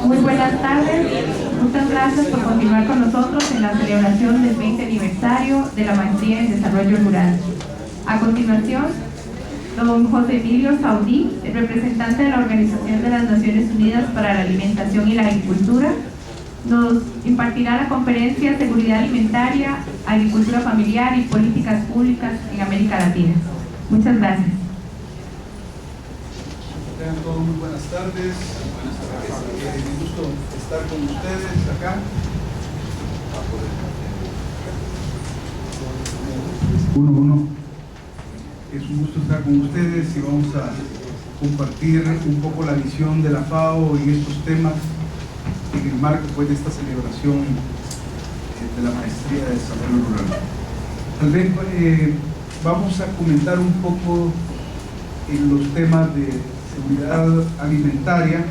Muy buenas tardes, muchas gracias por continuar con nosotros en la celebración del 20 aniversario de la Maestría en Desarrollo Rural. A continuación, don José Emilio Saudí, el representante de la Organización de las Naciones Unidas para la Alimentación y la Agricultura, nos impartirá la conferencia Seguridad Alimentaria, Agricultura Familiar y Políticas Públicas en América Latina. Muchas gracias. Tengan todos muy buenas tardes. Un gusto estar con ustedes acá. Es un gusto estar con ustedes y vamos a compartir un poco la visión de la FAO en estos temas en el marco pues, de esta celebración de la Maestría de Desarrollo Rural. Tal vez vamos a comentar un poco en los temas de seguridad alimentaria,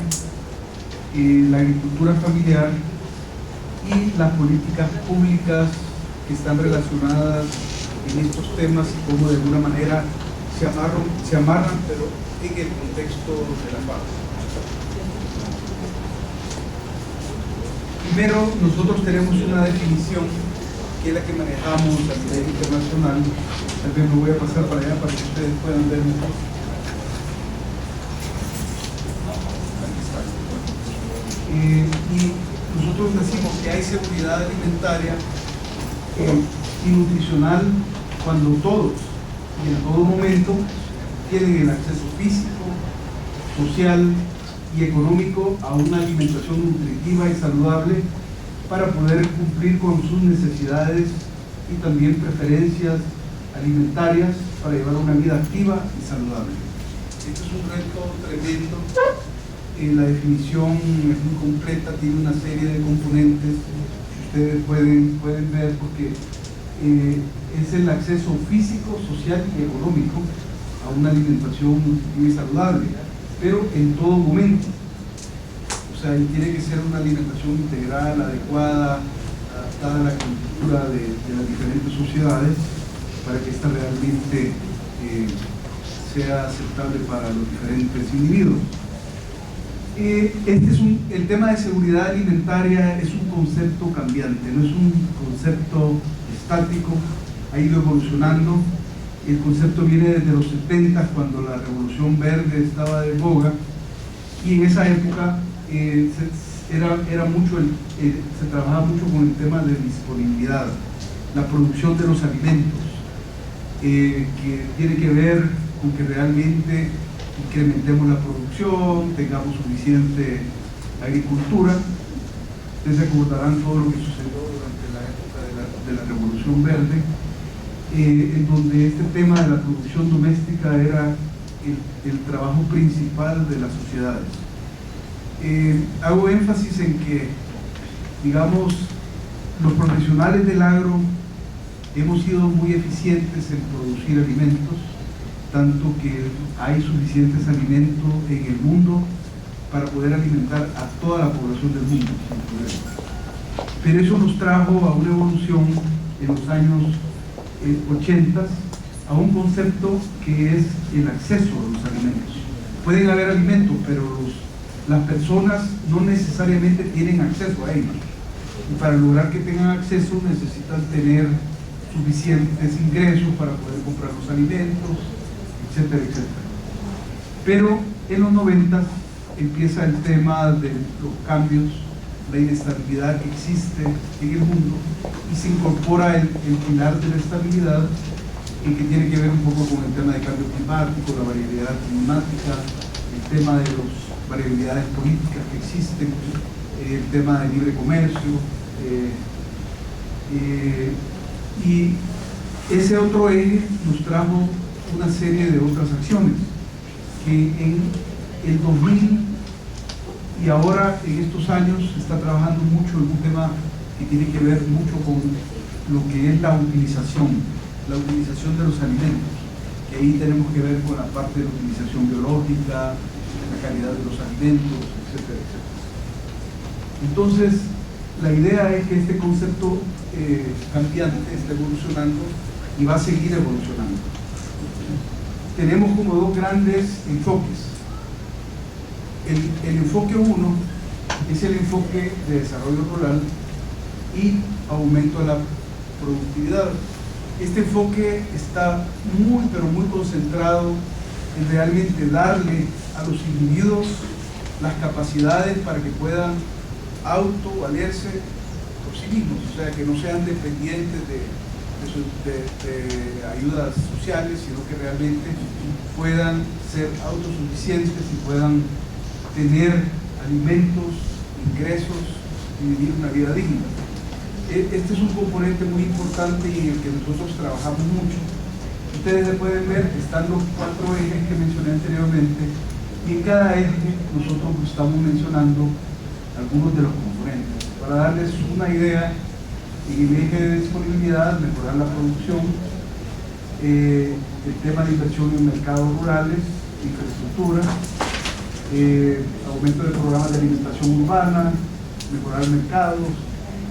la agricultura familiar y las políticas públicas que están relacionadas en estos temas y cómo de alguna manera se amarran, pero en el contexto de la FAO. Primero, nosotros tenemos una definición que es la que manejamos a nivel internacional. Tal vez me voy a pasar para allá para que ustedes puedan ver mejor. Y nosotros decimos que hay seguridad alimentaria y nutricional cuando todos y en todo momento tienen el acceso físico, social y económico a una alimentación nutritiva y saludable para poder cumplir con sus necesidades y también preferencias alimentarias para llevar una vida activa y saludable. Este es un reto tremendo. La definición es muy completa, tiene una serie de componentes que ustedes pueden ver porque es el acceso físico, social y económico a una alimentación nutritiva y saludable, pero en todo momento. O sea, tiene que ser una alimentación integral, adecuada, adaptada a la cultura de las diferentes sociedades para que esta realmente sea aceptable para los diferentes individuos. El tema de seguridad alimentaria es un concepto cambiante, no es un concepto estático, ha ido evolucionando. El concepto viene desde los 70, cuando la Revolución Verde estaba de boga, y en esa época se trabajaba mucho con el tema de disponibilidad, la producción de los alimentos, que tiene que ver con que realmente incrementemos la producción, tengamos suficiente agricultura. Ustedes se acordarán todo lo que sucedió durante la época de la Revolución Verde, en donde este tema de la producción doméstica era el trabajo principal de las sociedades. Hago énfasis en que, digamos, los profesionales del agro hemos sido muy eficientes en producir alimentos, tanto que hay suficientes alimentos en el mundo para poder alimentar a toda la población del mundo sin problema. Pero eso nos trajo a una evolución en los años 80 a un concepto que es el acceso a los alimentos. Pueden haber alimentos, pero las personas no necesariamente tienen acceso a ellos. Y para lograr que tengan acceso necesitan tener suficientes ingresos para poder comprar los alimentos, etcétera, etcétera. Pero en los 90 empieza el tema de los cambios, la inestabilidad que existe en el mundo, y se incorpora el pilar de la estabilidad, que tiene que ver un poco con el tema de cambio climático, la variabilidad climática, el tema de las variabilidades políticas que existen, el tema de libre comercio, y ese otro eje nos trajo una serie de otras acciones que en el 2000 y ahora en estos años se está trabajando mucho en un tema que tiene que ver mucho con lo que es la utilización de los alimentos, que ahí tenemos que ver con la parte de la utilización biológica, la calidad de los alimentos, etcétera, etcétera. Entonces, la idea es que este concepto cambiante está evolucionando y va a seguir evolucionando. Tenemos como dos grandes enfoques. El enfoque 1 es el enfoque de desarrollo rural y aumento de la productividad. Este enfoque está muy, pero muy concentrado en realmente darle a los individuos las capacidades para que puedan autovalerse por sí mismos, o sea, que no sean dependientes de ayudas sociales, sino que realmente puedan ser autosuficientes y puedan tener alimentos, ingresos y vivir una vida digna. Este es un componente muy importante y en el que nosotros trabajamos mucho. Ustedes pueden ver, están los 4 ejes que mencioné anteriormente, y en cada eje nosotros estamos mencionando algunos de los componentes. Para darles una idea, en el eje de disponibilidad, mejorar la producción, el tema de inversión en mercados rurales, infraestructura, aumento de programas de alimentación urbana, mejorar mercados,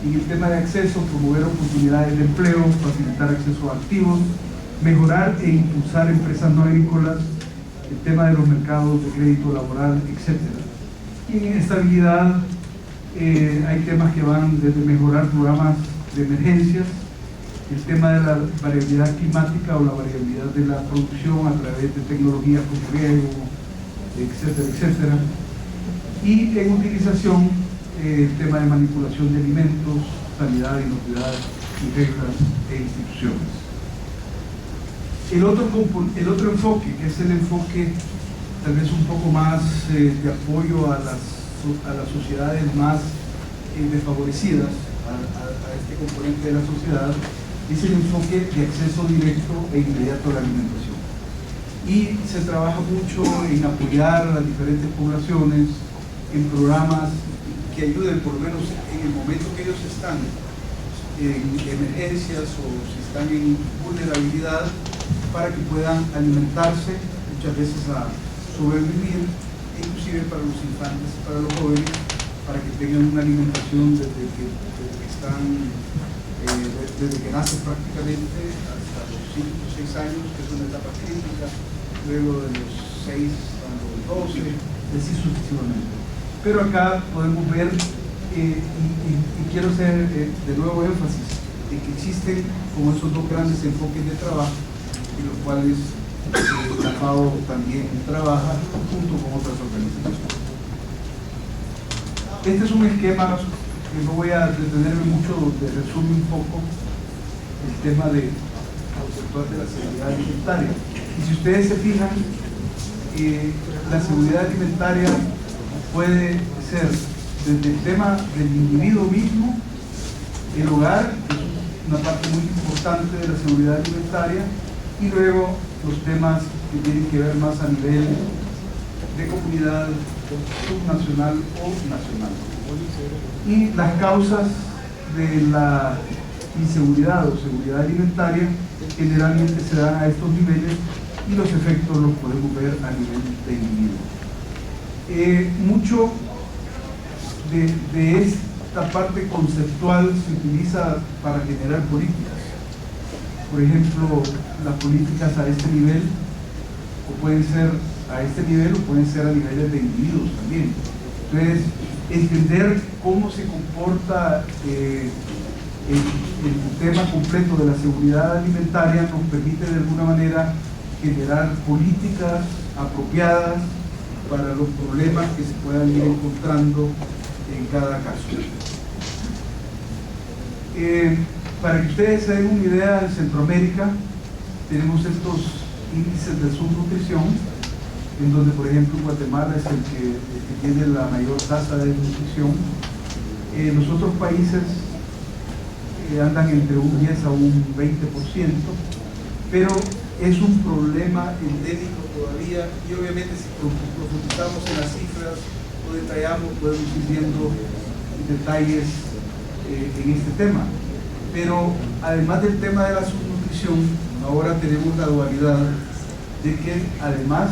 y el tema de acceso, promover oportunidades de empleo, facilitar acceso a activos, mejorar e impulsar empresas no agrícolas, el tema de los mercados de crédito laboral, etc. Y en estabilidad hay temas que van desde mejorar programas de emergencias, el tema de la variabilidad climática o la variabilidad de la producción a través de tecnologías como riego, etcétera, etcétera. Y en utilización, el tema de manipulación de alimentos, sanidad, inocuidad y reglas e instituciones. El otro enfoque, que es el enfoque tal vez un poco más de apoyo a las sociedades más desfavorecidas, a este componente de la sociedad, es el enfoque de acceso directo e inmediato a la alimentación. Y se trabaja mucho en apoyar a las diferentes poblaciones en programas que ayuden, por lo menos en el momento que ellos están en emergencias o si están en vulnerabilidad, para que puedan alimentarse, muchas veces a sobrevivir, inclusive para los infantes y para los jóvenes, para que tengan una alimentación desde que están, desde que nacen prácticamente hasta los 5 o 6 años, que es una etapa crítica, luego de los 6 a los 12, y así sucesivamente. Pero acá podemos ver, y quiero hacer de nuevo énfasis, en que existen como esos 2 grandes enfoques de trabajo, en los cuales la FAO también trabaja junto con otras organizaciones. Este es un esquema que no voy a detenerme mucho, donde resume un poco el tema conceptual de la seguridad alimentaria. Y si ustedes se fijan, la seguridad alimentaria puede ser desde el tema del individuo mismo, el hogar, que es una parte muy importante de la seguridad alimentaria, y luego los temas que tienen que ver más a nivel de comunidad subnacional o nacional. Y las causas de la inseguridad o seguridad alimentaria generalmente se dan a estos niveles, y los efectos los podemos ver a nivel de individuo. Mucho de esta parte conceptual se utiliza para generar políticas. Por ejemplo, las políticas a este nivel, o pueden ser a este nivel, o pueden ser a niveles de individuos también. Entonces, entender cómo se comporta el tema completo de la seguridad alimentaria nos permite de alguna manera generar políticas apropiadas para los problemas que se puedan ir encontrando en cada caso. Para que ustedes se den una idea, en Centroamérica tenemos estos índices de subnutrición, en donde, por ejemplo, Guatemala es el que tiene la mayor tasa de nutrición. Los otros países andan entre un 10 a un 20%, pero es un problema endémico todavía, y obviamente si profundizamos en las cifras o detallamos, podemos ir viendo detalles en este tema. Pero además del tema de la subnutrición, ahora tenemos la dualidad de que además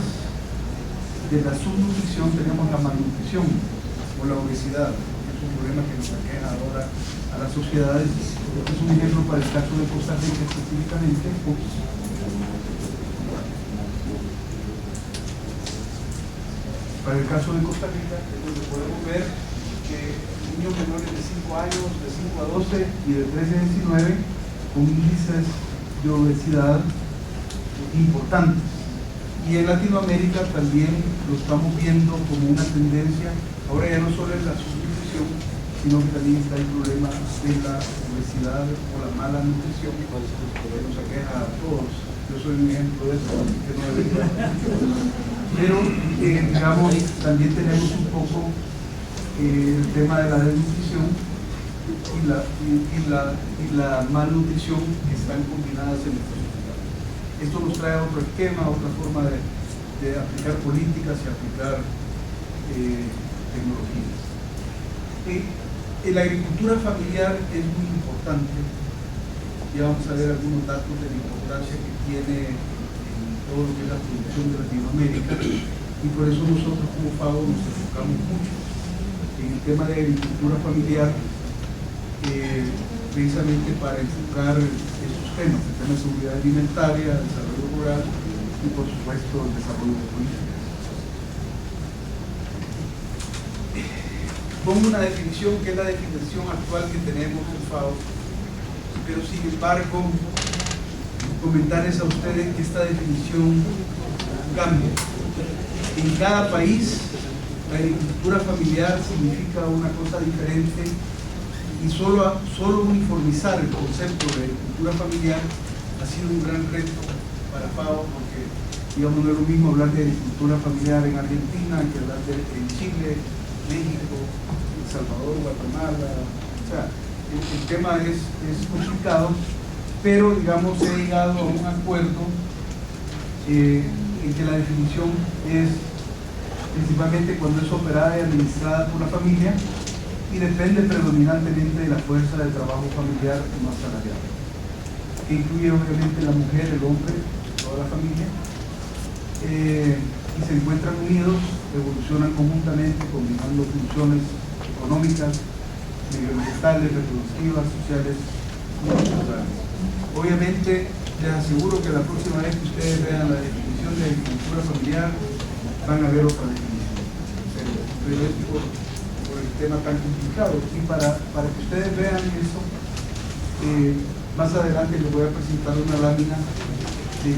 de la subnutrición tenemos la malnutrición o la obesidad, que es un problema que nos aqueja ahora a las sociedades. Este es un ejemplo para el caso de Costa Rica específicamente. Para el caso de Costa Rica, es donde podemos ver que niños menores de 5 años, de 5 a 12 y de 13 a 19, con índices de obesidad importantes. Y en Latinoamérica también lo estamos viendo como una tendencia. Ahora ya no solo es la subnutrición, sino que también está el problema de la obesidad o la mala nutrición, que nos aqueja a todos. Yo soy un ejemplo de eso, así que no debería. Pero, digamos, también tenemos un poco el tema de la desnutrición y la malnutrición que están combinadas en nuestra sociedad. Esto nos trae otro esquema, otra forma de aplicar políticas y aplicar tecnologías. La agricultura familiar es muy importante. Ya vamos a ver algunos datos de la importancia que tiene en todo lo que es la producción de Latinoamérica, y por eso nosotros como FAO nos enfocamos mucho en el tema de agricultura familiar, precisamente para enfocar estos temas, el tema de seguridad alimentaria, desarrollo rural y por supuesto el desarrollo de políticas. Pongo una definición que es la definición actual que tenemos en FAO, pero sin embargo comentarles a ustedes que esta definición cambia. En cada país la agricultura familiar significa una cosa diferente, y solo uniformizar el concepto de agricultura familiar ha sido un gran reto para FAO, porque digamos no es lo mismo hablar de agricultura familiar en Argentina que hablar en Chile, México, El Salvador, Guatemala. O sea, el tema es complicado, pero digamos he llegado a un acuerdo en que la definición es principalmente cuando es operada y administrada por la familia y depende predominantemente de la fuerza de trabajo familiar no asalariada, que incluye obviamente la mujer, el hombre, toda la familia, y se encuentran unidos, evolucionan conjuntamente, combinando funciones económicas, medioambientales, reproductivas, sociales y culturales. Obviamente les aseguro que la próxima vez que ustedes vean la definición de agricultura familiar van a ver otra definición, pero es por el tema tan complicado. Y para que ustedes vean eso, más adelante les voy a presentar una lámina de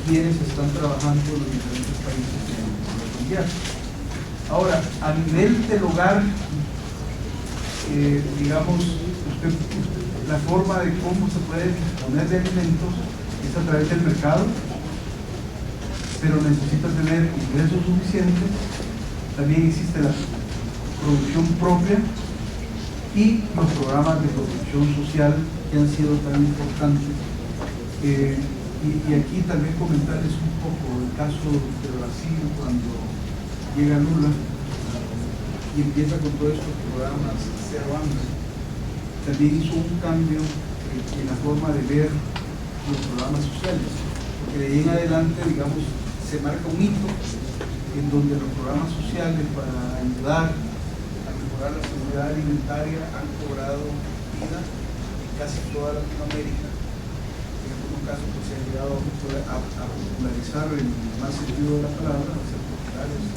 quienes están trabajando en los diferentes países de agricultura familiar. Ahora, a nivel del hogar, digamos, la forma de cómo se puede disponer de alimentos es a través del mercado, pero necesita tener ingresos suficientes. También existe la producción propia y los programas de protección social que han sido tan importantes. Y aquí también comentarles un poco el caso de Brasil, cuando llega Lula y empieza con todos estos programas Cero Hambre. También hizo un cambio en la forma de ver los programas sociales, porque de ahí en adelante, digamos, se marca un hito en donde los programas sociales para ayudar a mejorar la seguridad alimentaria han cobrado vida en casi toda Latinoamérica. En algunos casos pues, se ha llegado a popularizar en el más sentido de la palabra, a ser populares,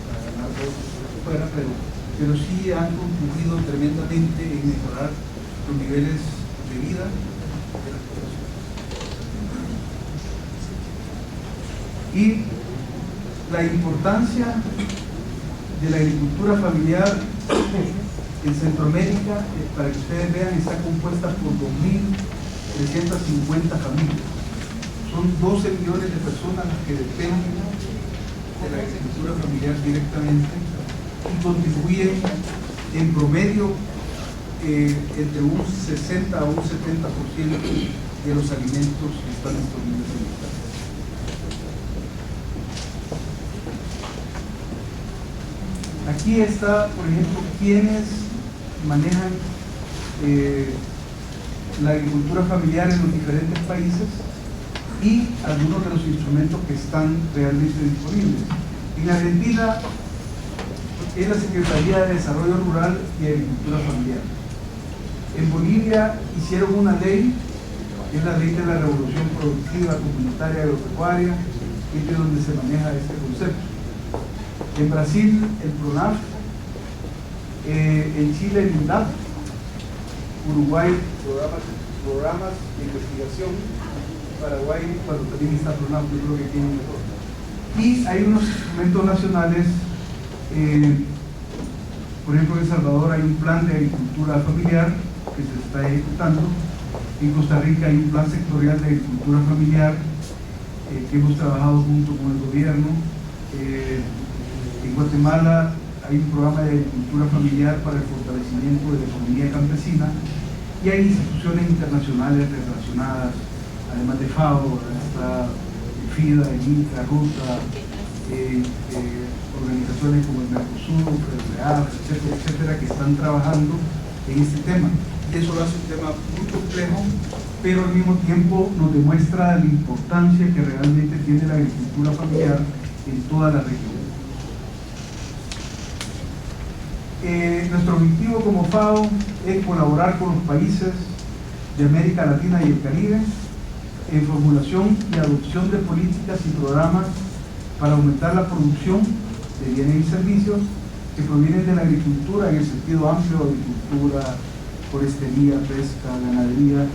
para ganar votos fuera, pero sí han contribuido tremendamente en mejorar los niveles de vida de las poblaciones. Y la importancia de la agricultura familiar en Centroamérica, para que ustedes vean, está compuesta por 2.350 familias. Son 12 millones de personas las que dependen de la agricultura familiar directamente y contribuyen en promedio entre un 60 a un 70% de los alimentos que están disponibles en el país. Aquí está, por ejemplo, quienes manejan la agricultura familiar en los diferentes países y algunos de los instrumentos que están realmente disponibles. En Argentina es la Secretaría de Desarrollo Rural y Agricultura Familiar. En Bolivia hicieron una ley, que es la ley de la Revolución Productiva Comunitaria Agropecuaria, que es de donde se maneja este concepto. En Brasil, el PRONAF, en Chile, el INDAP, Uruguay, programas de investigación, Paraguay, bueno, también está PRONAF, yo creo que tiene mejor. Y hay unos instrumentos nacionales, por ejemplo, en El Salvador hay un plan de agricultura familiar que se está ejecutando. En Costa Rica hay un plan sectorial de agricultura familiar que hemos trabajado junto con el gobierno. En Guatemala hay un programa de agricultura familiar para el fortalecimiento de la economía campesina y hay instituciones internacionales relacionadas, además de FAO, está FIDA, INCA, RUTA, organizaciones como el Mercosur, FEDERAL, etcétera, etcétera, que están trabajando en este tema. Eso lo hace un tema muy complejo, pero al mismo tiempo nos demuestra la importancia que realmente tiene la agricultura familiar en toda la región. Nuestro objetivo como FAO es colaborar con los países de América Latina y el Caribe en formulación y adopción de políticas y programas para aumentar la producción de bienes y servicios que provienen de la agricultura en el sentido amplio, agricultura, forestería, pesca, ganadería,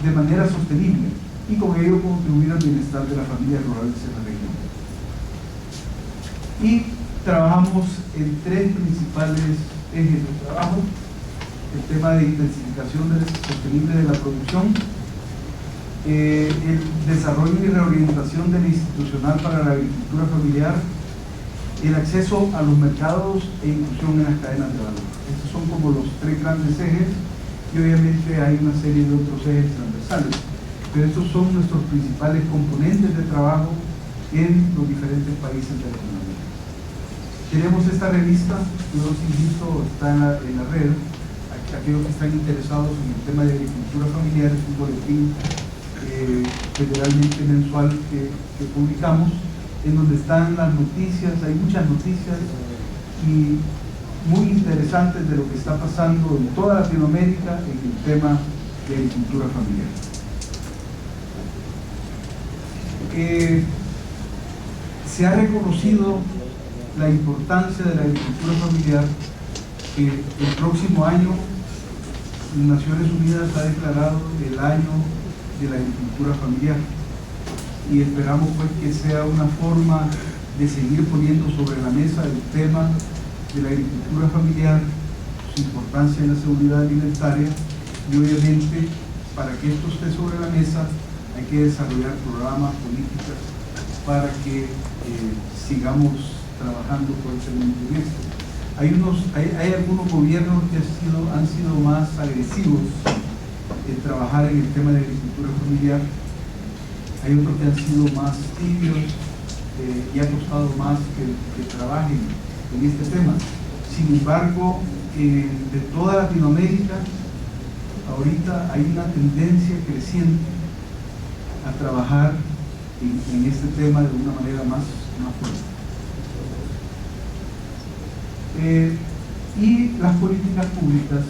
de manera sostenible y con ello contribuir al bienestar de las familias rurales en la región. Y trabajamos en tres principales ejes de trabajo: el tema de intensificación sostenible de la producción, el desarrollo y reorientación de la institucional para la agricultura familiar, el acceso a los mercados e inclusión en las cadenas de valor. Estos son como los tres grandes ejes y obviamente hay una serie de otros ejes transversales, pero estos son nuestros principales componentes de trabajo en los diferentes países de Latinoamérica. Tenemos esta revista, yo los invito, está en la red, aquellos que están interesados en el tema de agricultura familiar, es un boletín federalmente mensual que publicamos, en donde están las noticias, hay muchas noticias y muy interesantes de lo que está pasando en toda Latinoamérica en el tema de agricultura familiar. Se ha reconocido la importancia de la agricultura familiar, que el próximo año Naciones Unidas ha declarado el año de la agricultura familiar y esperamos pues que sea una forma de seguir poniendo sobre la mesa el tema de la agricultura familiar, su importancia en la seguridad alimentaria y obviamente para que esto esté sobre la mesa hay que desarrollar programas, políticas para que sigamos trabajando fuertemente en esto. Hay algunos gobiernos que han sido más agresivos en trabajar en el tema de agricultura familiar, hay otros que han sido más tibios y ha costado más que trabajen en este tema. Sin embargo, de toda Latinoamérica, ahorita hay una tendencia creciente a trabajar en este tema de una manera más fuerte. Y las políticas públicas,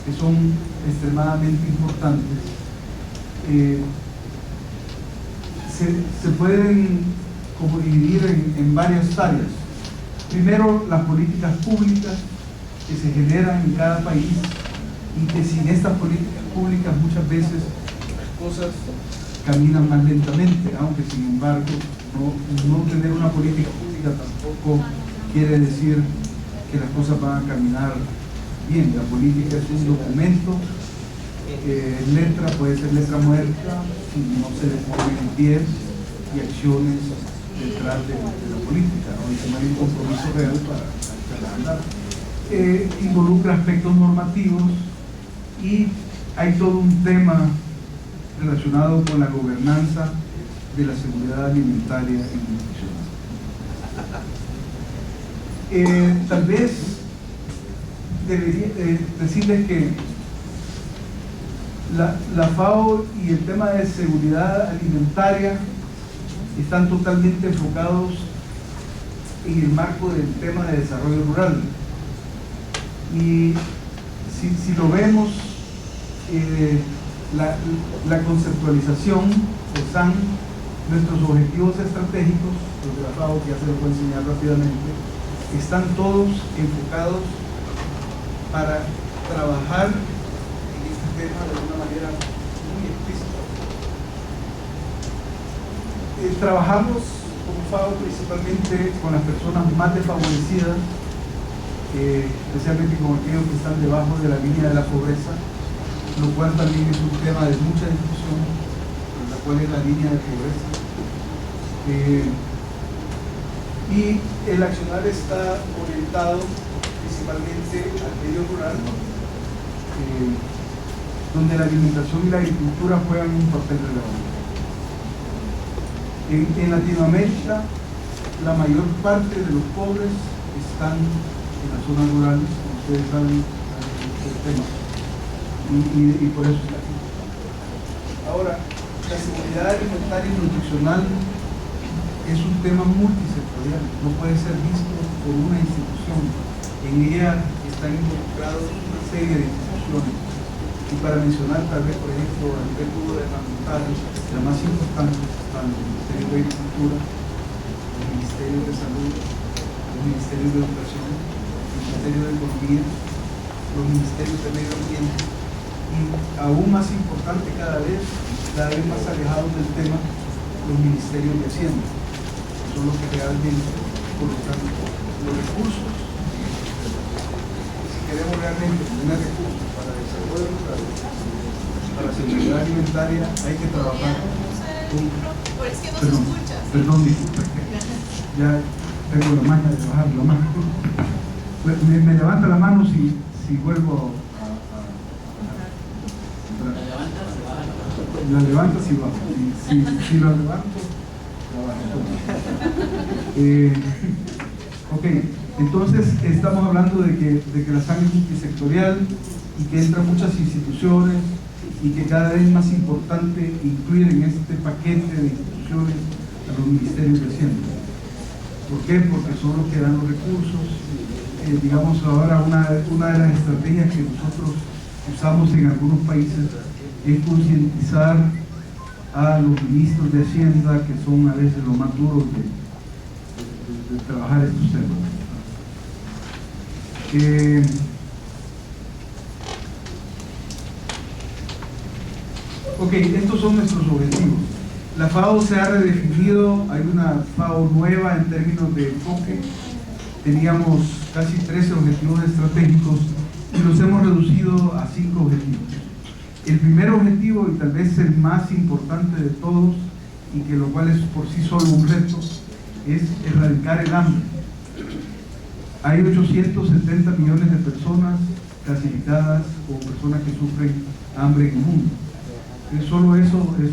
que son extremadamente importantes, se pueden como dividir en varias áreas. Primero, las políticas públicas que se generan en cada país y que sin estas políticas públicas muchas veces las cosas caminan más lentamente, aunque sin embargo no tener una política pública tampoco quiere decir que las cosas van a caminar bien. La política es un documento, letra puede ser letra muerta si no se le ponen pies y acciones detrás de la política, ¿no? Y si no hay un compromiso real para andar. Involucra aspectos normativos y hay todo un tema relacionado con la gobernanza de la seguridad alimentaria y nutricional. Tal vez debería decirles que la FAO y el tema de seguridad alimentaria están totalmente enfocados en el marco del tema de desarrollo rural. Y si lo vemos, la conceptualización, o SAN, Nuestros objetivos estratégicos, los de la FAO, que ya se los voy a enseñar rápidamente, están todos enfocados para trabajar en este tema de una manera muy explícita. Trabajamos como FAO principalmente con las personas más desfavorecidas, especialmente con aquellos que están debajo de la línea de la pobreza, lo cual también es un tema de mucha discusión, la cual es la línea de pobreza. Y el accionar está orientado principalmente al medio rural, donde la alimentación y la agricultura juegan un papel relevante. En Latinoamérica, la mayor parte de los pobres están en las zonas rurales, como ustedes saben el tema, y por eso está aquí. Ahora, la seguridad alimentaria y nutricional es un tema multisectorial, no puede ser visto por una institución. En ella están involucrados una serie de instituciones. Y para mencionar tal vez, por ejemplo, a nivel gubernamental, las más importantes están el Ministerio de Agricultura, el Ministerio de Salud, el Ministerio de Educación, el Ministerio de Economía, los Ministerios de Medio Ambiente, y aún más importante cada vez más alejados del tema, los Ministerios de Hacienda, que son los que realmente colocan los recursos. Si queremos realmente tener recursos para desarrollo rural, para seguridad alimentaria, hay que trabajar con... Perdón, disculpe. Ya tengo la maña de bajar la mano. Me levanta la mano si vuelvo la levanto si bajo. Si la levanto, la bajo. Ok, entonces estamos hablando de que la SAN es multisectorial y que entran muchas instituciones y que cada vez es más importante incluir en este paquete de instituciones a los ministerios de Hacienda. ¿Por qué? Porque son los que dan los recursos. Digamos, ahora una de las estrategias que nosotros usamos en algunos países es concientizar a los ministros de Hacienda, que son a veces los más duros de trabajar estos temas. Ok, estos son nuestros objetivos. La FAO se ha redefinido, hay una FAO nueva en términos de enfoque. Teníamos casi 13 objetivos estratégicos y los hemos reducido a 5 objetivos. El primer objetivo, y tal vez el más importante de todos, y que lo cual es por sí solo un reto, es erradicar el hambre. Hay 870 millones de personas clasificadas como personas que sufren hambre en el mundo. Solo eso es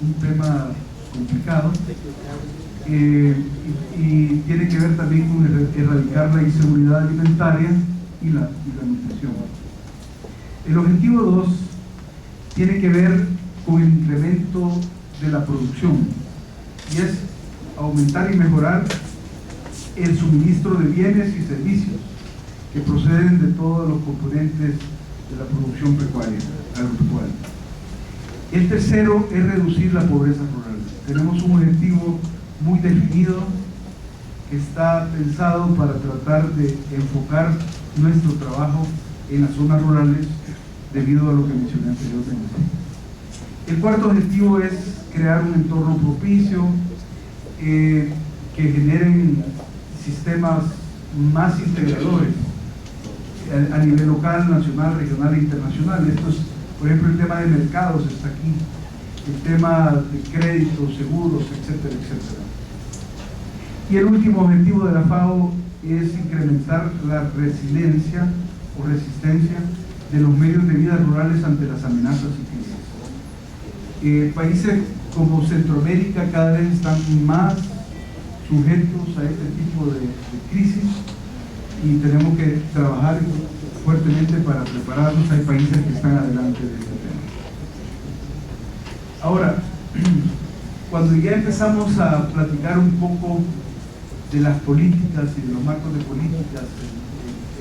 un tema complicado y tiene que ver también con erradicar la inseguridad alimentaria y la nutrición. El objetivo 2 tiene que ver con el incremento de la producción y es aumentar y mejorar el suministro de bienes y servicios que proceden de todos los componentes de la producción agropecuaria. El tercero es reducir la pobreza rural. Tenemos un objetivo muy definido que está pensado para tratar de enfocar nuestro trabajo en las zonas rurales debido a lo que mencioné anteriormente. El cuarto objetivo es crear un entorno propicio que generen sistemas más integradores a nivel local, nacional, regional e internacional. Esto es, por ejemplo, el tema de mercados está aquí, el tema de créditos, seguros, etcétera, etcétera. Y el último objetivo de la FAO es incrementar la resiliencia o resistencia de los medios de vida rurales ante las amenazas y crisis. Países como Centroamérica cada vez están más sujetos a este tipo de crisis y tenemos que trabajar fuertemente para prepararnos. Hay países que están adelante de este tema. Ahora, cuando ya empezamos a platicar un poco de las políticas y de los marcos de políticas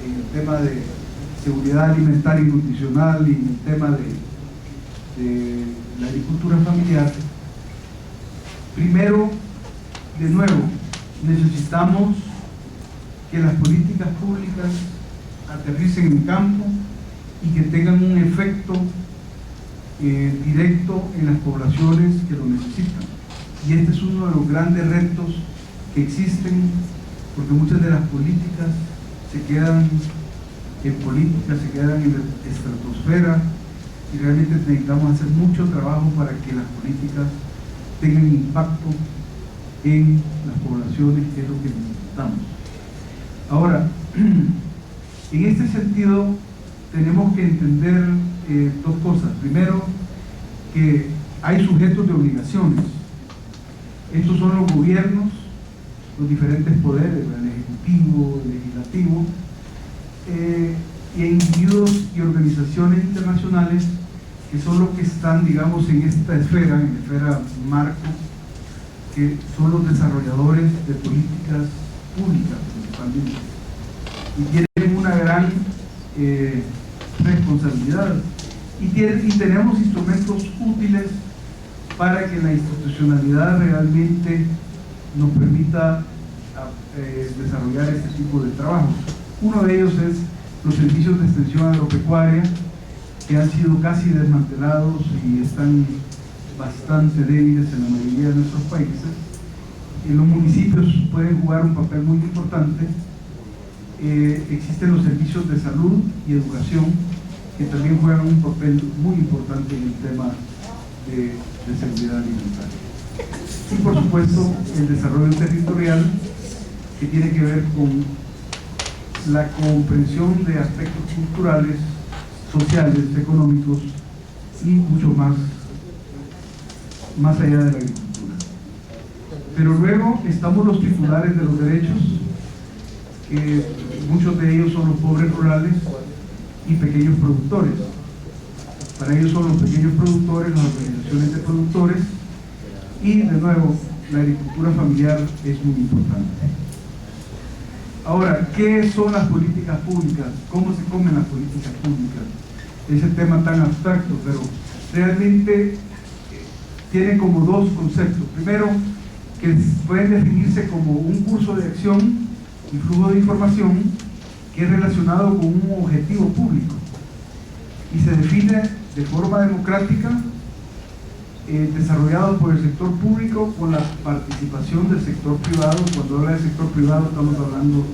en el tema de seguridad alimentaria y nutricional y en el tema de la agricultura familiar, Primero, de nuevo, necesitamos que las políticas públicas aterricen en campo y que tengan un efecto directo en las poblaciones que lo necesitan. Y este es uno de los grandes retos que existen, porque muchas de las políticas se quedan en política, se quedan en la estratosfera, y realmente necesitamos hacer mucho trabajo para que las políticas tengan impacto en las poblaciones, que es lo que necesitamos. Ahora, en este sentido, tenemos que entender dos cosas. Primero, que hay sujetos de obligaciones. Estos son los gobiernos, los diferentes poderes, el ejecutivo, el legislativo, y individuos y organizaciones internacionales que son los que están, digamos, en esta esfera, en la esfera marco, que son los desarrolladores de políticas públicas principalmente, y tienen una gran responsabilidad, y tenemos instrumentos útiles para que la institucionalidad realmente nos permita desarrollar este tipo de trabajos. Uno de ellos es los servicios de extensión agropecuaria, que han sido casi desmantelados y están bastante débiles en la mayoría de nuestros países. En los municipios pueden jugar un papel muy importante. Existen los servicios de salud y educación, que también juegan un papel muy importante en el tema de seguridad alimentaria. Y por supuesto el desarrollo territorial, que tiene que ver con la comprensión de aspectos culturales, sociales, económicos y mucho más allá de la agricultura. Pero luego estamos los titulares de los derechos, que muchos de ellos son los pobres rurales y pequeños productores. Para ellos son los pequeños productores, las organizaciones de productores, y de nuevo la agricultura familiar es muy importante. Ahora, ¿qué son las políticas públicas? ¿Cómo se comen las políticas públicas? Ese tema tan abstracto, pero realmente tiene como dos conceptos. Primero, que pueden definirse como un curso de acción y flujo de información que es relacionado con un objetivo público y se define de forma democrática, desarrollado por el sector público con la participación del sector privado. Cuando habla del sector privado estamos hablando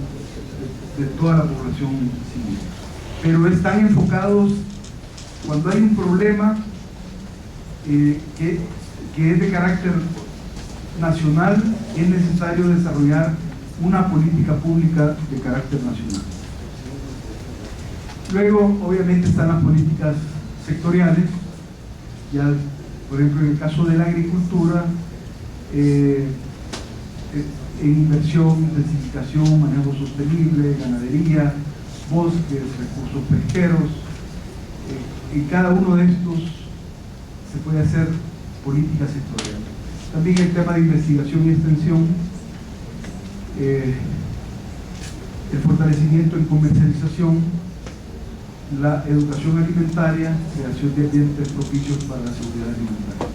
de toda la población civil, pero están enfocados cuando hay un problema que es de carácter nacional. Es necesario desarrollar una política pública de carácter nacional. Luego, obviamente, están las políticas sectoriales. Ya, por ejemplo, en el caso de la agricultura, en inversión, intensificación, manejo sostenible, ganadería, bosques, recursos pesqueros. En cada uno de estos se puede hacer política sectorial. También el tema de investigación y extensión, el fortalecimiento en comercialización, la educación alimentaria, creación de ambientes propicios para la seguridad alimentaria.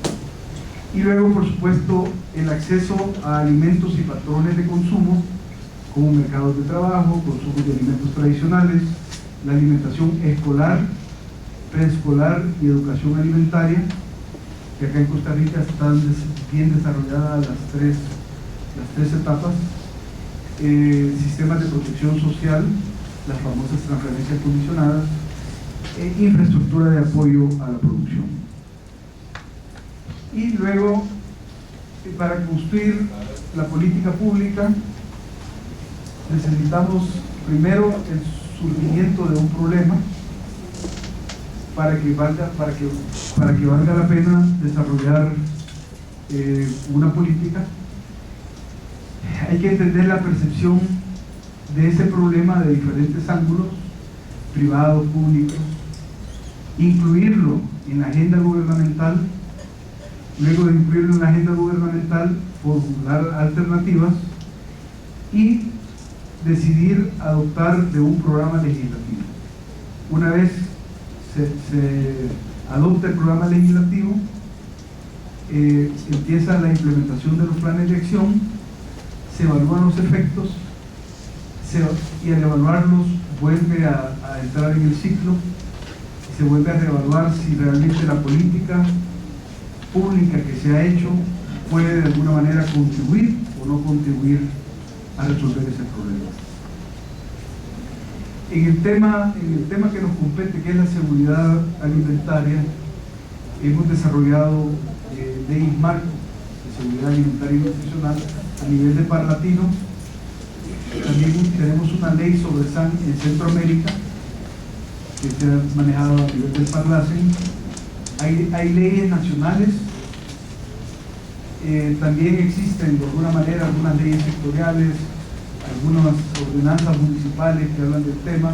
Y luego, por supuesto, el acceso a alimentos y patrones de consumo, como mercados de trabajo, consumo de alimentos tradicionales, la alimentación escolar, preescolar y educación alimentaria, que acá en Costa Rica están bien desarrolladas las tres etapas. Sistemas de protección social, las famosas transferencias condicionadas, e infraestructura de apoyo a la producción. Y luego, para construir la política pública, necesitamos primero el surgimiento de un problema para que valga la pena desarrollar una política. Hay que entender la percepción de ese problema de diferentes ángulos, privados, públicos, incluirlo en la agenda gubernamental. Luego de incluirlo en la agenda gubernamental, formular alternativas y decidir adoptar de un programa legislativo. Una vez se adopta el programa legislativo, empieza la implementación de los planes de acción, se evalúan los efectos y al evaluarlos vuelve a entrar en el ciclo y se vuelve a reevaluar si realmente la política pública que se ha hecho puede de alguna manera contribuir o no contribuir a resolver ese problema. En el tema que nos compete, que es la seguridad alimentaria, hemos desarrollado leyes marco de seguridad alimentaria y nutricional a nivel de Parlatino. También tenemos una ley sobre SAN en Centroamérica que se ha manejado a nivel del Parlacen. Hay leyes nacionales. También existen de alguna manera algunas leyes sectoriales, algunas ordenanzas municipales que hablan del tema,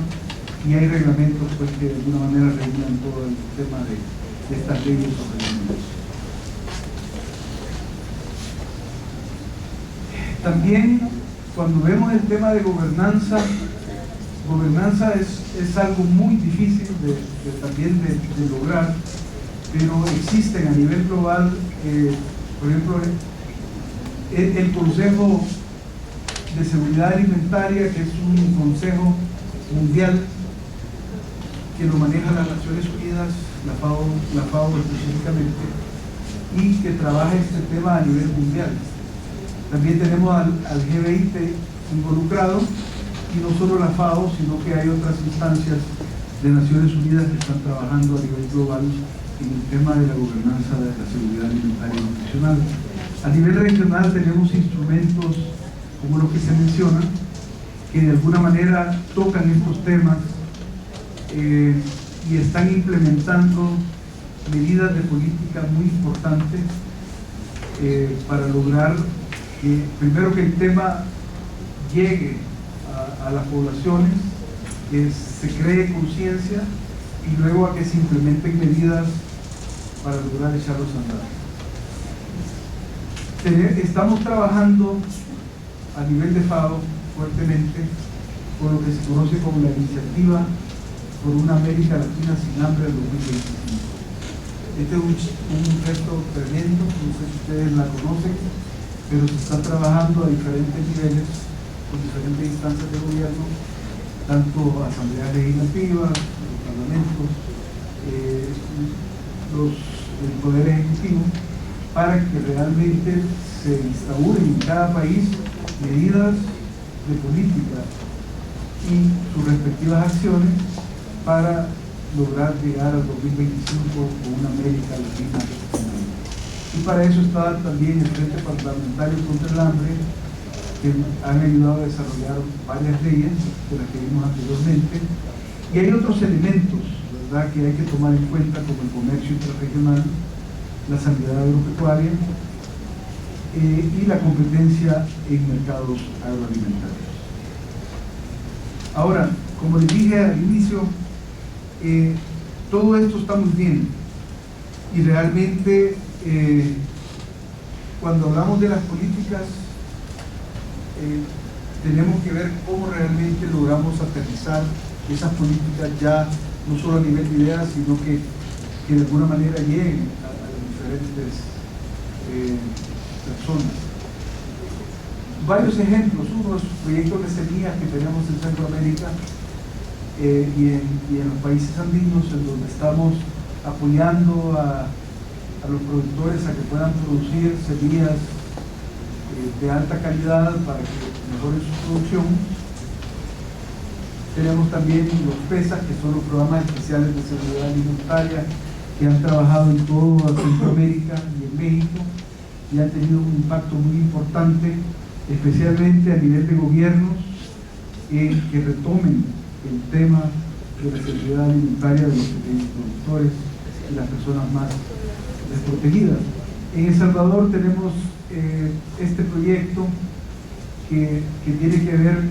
y hay reglamentos pues, que de alguna manera regulan todo el tema de estas leyes sobre alimentos. También cuando vemos el tema de gobernanza es algo muy difícil también de lograr, pero existen a nivel global, por ejemplo, el Consejo de Seguridad Alimentaria, que es un consejo mundial que lo maneja las Naciones Unidas, la FAO específicamente, y que trabaja este tema a nivel mundial. También tenemos al G20 involucrado, y no solo la FAO, sino que hay otras instancias de Naciones Unidas que están trabajando a nivel global en el tema de la gobernanza de la seguridad alimentaria y nutricional. A nivel regional tenemos instrumentos como los que se mencionan, que de alguna manera tocan estos temas y están implementando medidas de política muy importantes para lograr que, primero, que el tema llegue a las poblaciones, que se cree conciencia, y luego a que se implementen medidas para lograr echarlos a andar. Estamos trabajando a nivel de FAO fuertemente con lo que se conoce como la iniciativa por una América Latina sin hambre al 2025. Este es un reto tremendo, no sé si ustedes la conocen, pero se está trabajando a diferentes niveles, con diferentes instancias de gobierno, tanto asambleas legislativas, los parlamentos, el Poder Ejecutivo, para que realmente se instauren en cada país medidas de política y sus respectivas acciones para lograr llegar al 2025 con una América Latina. Y para eso está también el Frente Parlamentario contra el Hambre, que han ayudado a desarrollar varias leyes de las que vimos anteriormente. Y hay otros elementos, ¿verdad?, que hay que tomar en cuenta, como el comercio intrarregional, la sanidad agropecuaria y la competencia en mercados agroalimentarios. Ahora, como les dije al inicio, todo esto está muy bien, y realmente cuando hablamos de las políticas tenemos que ver cómo realmente logramos aterrizar esas políticas ya no solo a nivel de ideas, sino que de alguna manera lleguen a las diferentes personas. Varios ejemplos: unos proyectos de semillas que tenemos en Centroamérica y en los países andinos, en donde estamos apoyando a los productores a que puedan producir semillas de alta calidad para que mejoren su producción. Tenemos también los PESA, que son los programas especiales de seguridad alimentaria, que han trabajado en toda Centroamérica y en México, y han tenido un impacto muy importante, especialmente a nivel de gobiernos, que retomen el tema de la seguridad alimentaria de los pequeños productores y las personas más desprotegidas. En El Salvador tenemos este proyecto que tiene que ver,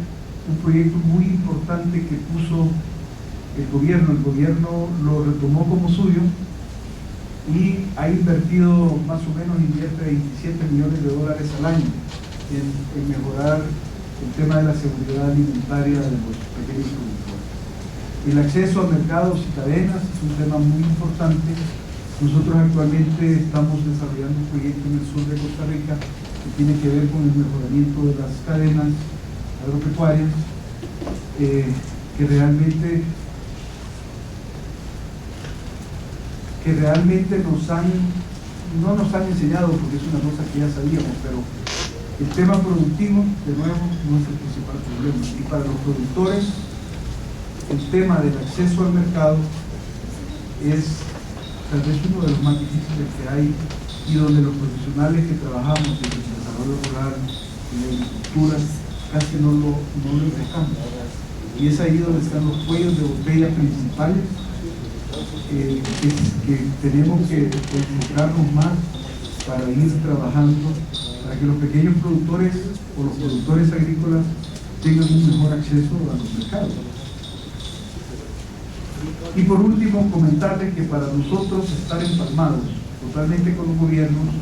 un proyecto muy importante que puso el gobierno lo retomó como suyo y ha invertido, más o menos invierte $27 millones al año en mejorar el tema de la seguridad alimentaria de los pequeños productores. El acceso a mercados y cadenas es un tema muy importante, Nosotros actualmente estamos desarrollando un proyecto en el sur de Costa Rica que tiene que ver con el mejoramiento de las cadenas agropecuarias que realmente no nos han enseñado, porque es una cosa que ya sabíamos, pero el tema productivo, de nuevo, no es el principal problema. Y para los productores, el tema del acceso al mercado es tal vez uno de los más difíciles que hay, y donde los profesionales que trabajamos en el desarrollo rural, en la agricultura, casi no lo enfrentamos. Y es ahí donde están los cuellos de botella principales que tenemos que concentrarnos más para ir trabajando, para que los pequeños productores o los productores agrícolas tengan un mejor acceso a los mercados. Y por último, comentarles que para nosotros estar empalmados totalmente con los gobiernos,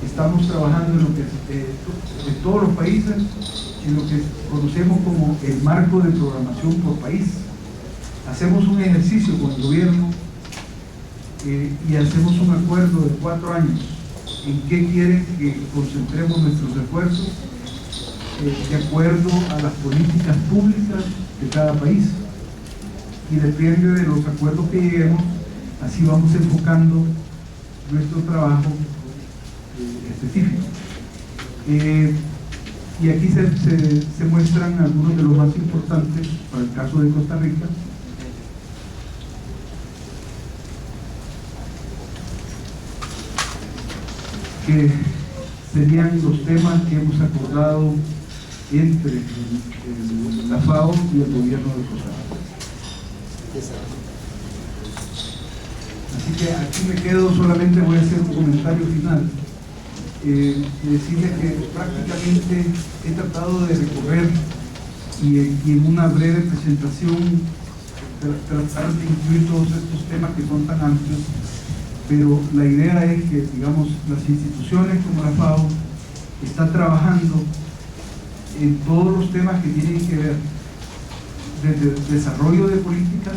estamos trabajando en lo que de todos los países, en lo que conocemos como el marco de programación por país. Hacemos un ejercicio con el gobierno y hacemos un acuerdo de 4 años en qué quieren que concentremos nuestros esfuerzos de acuerdo a las políticas públicas de cada país, y depende de los acuerdos que lleguemos, así vamos enfocando nuestro trabajo específico. Y aquí se muestran algunos de los más importantes para el caso de Costa Rica. Que serían los temas que hemos acordado entre la FAO y el gobierno de Costa Rica. Así que aquí me quedo, solamente voy a hacer un comentario final y decirles que prácticamente he tratado de recorrer y en una breve presentación tratar de incluir todos estos temas que son tan amplios, pero la idea es que, digamos, las instituciones como la FAO están trabajando en todos los temas que tienen que ver desde el desarrollo de políticas,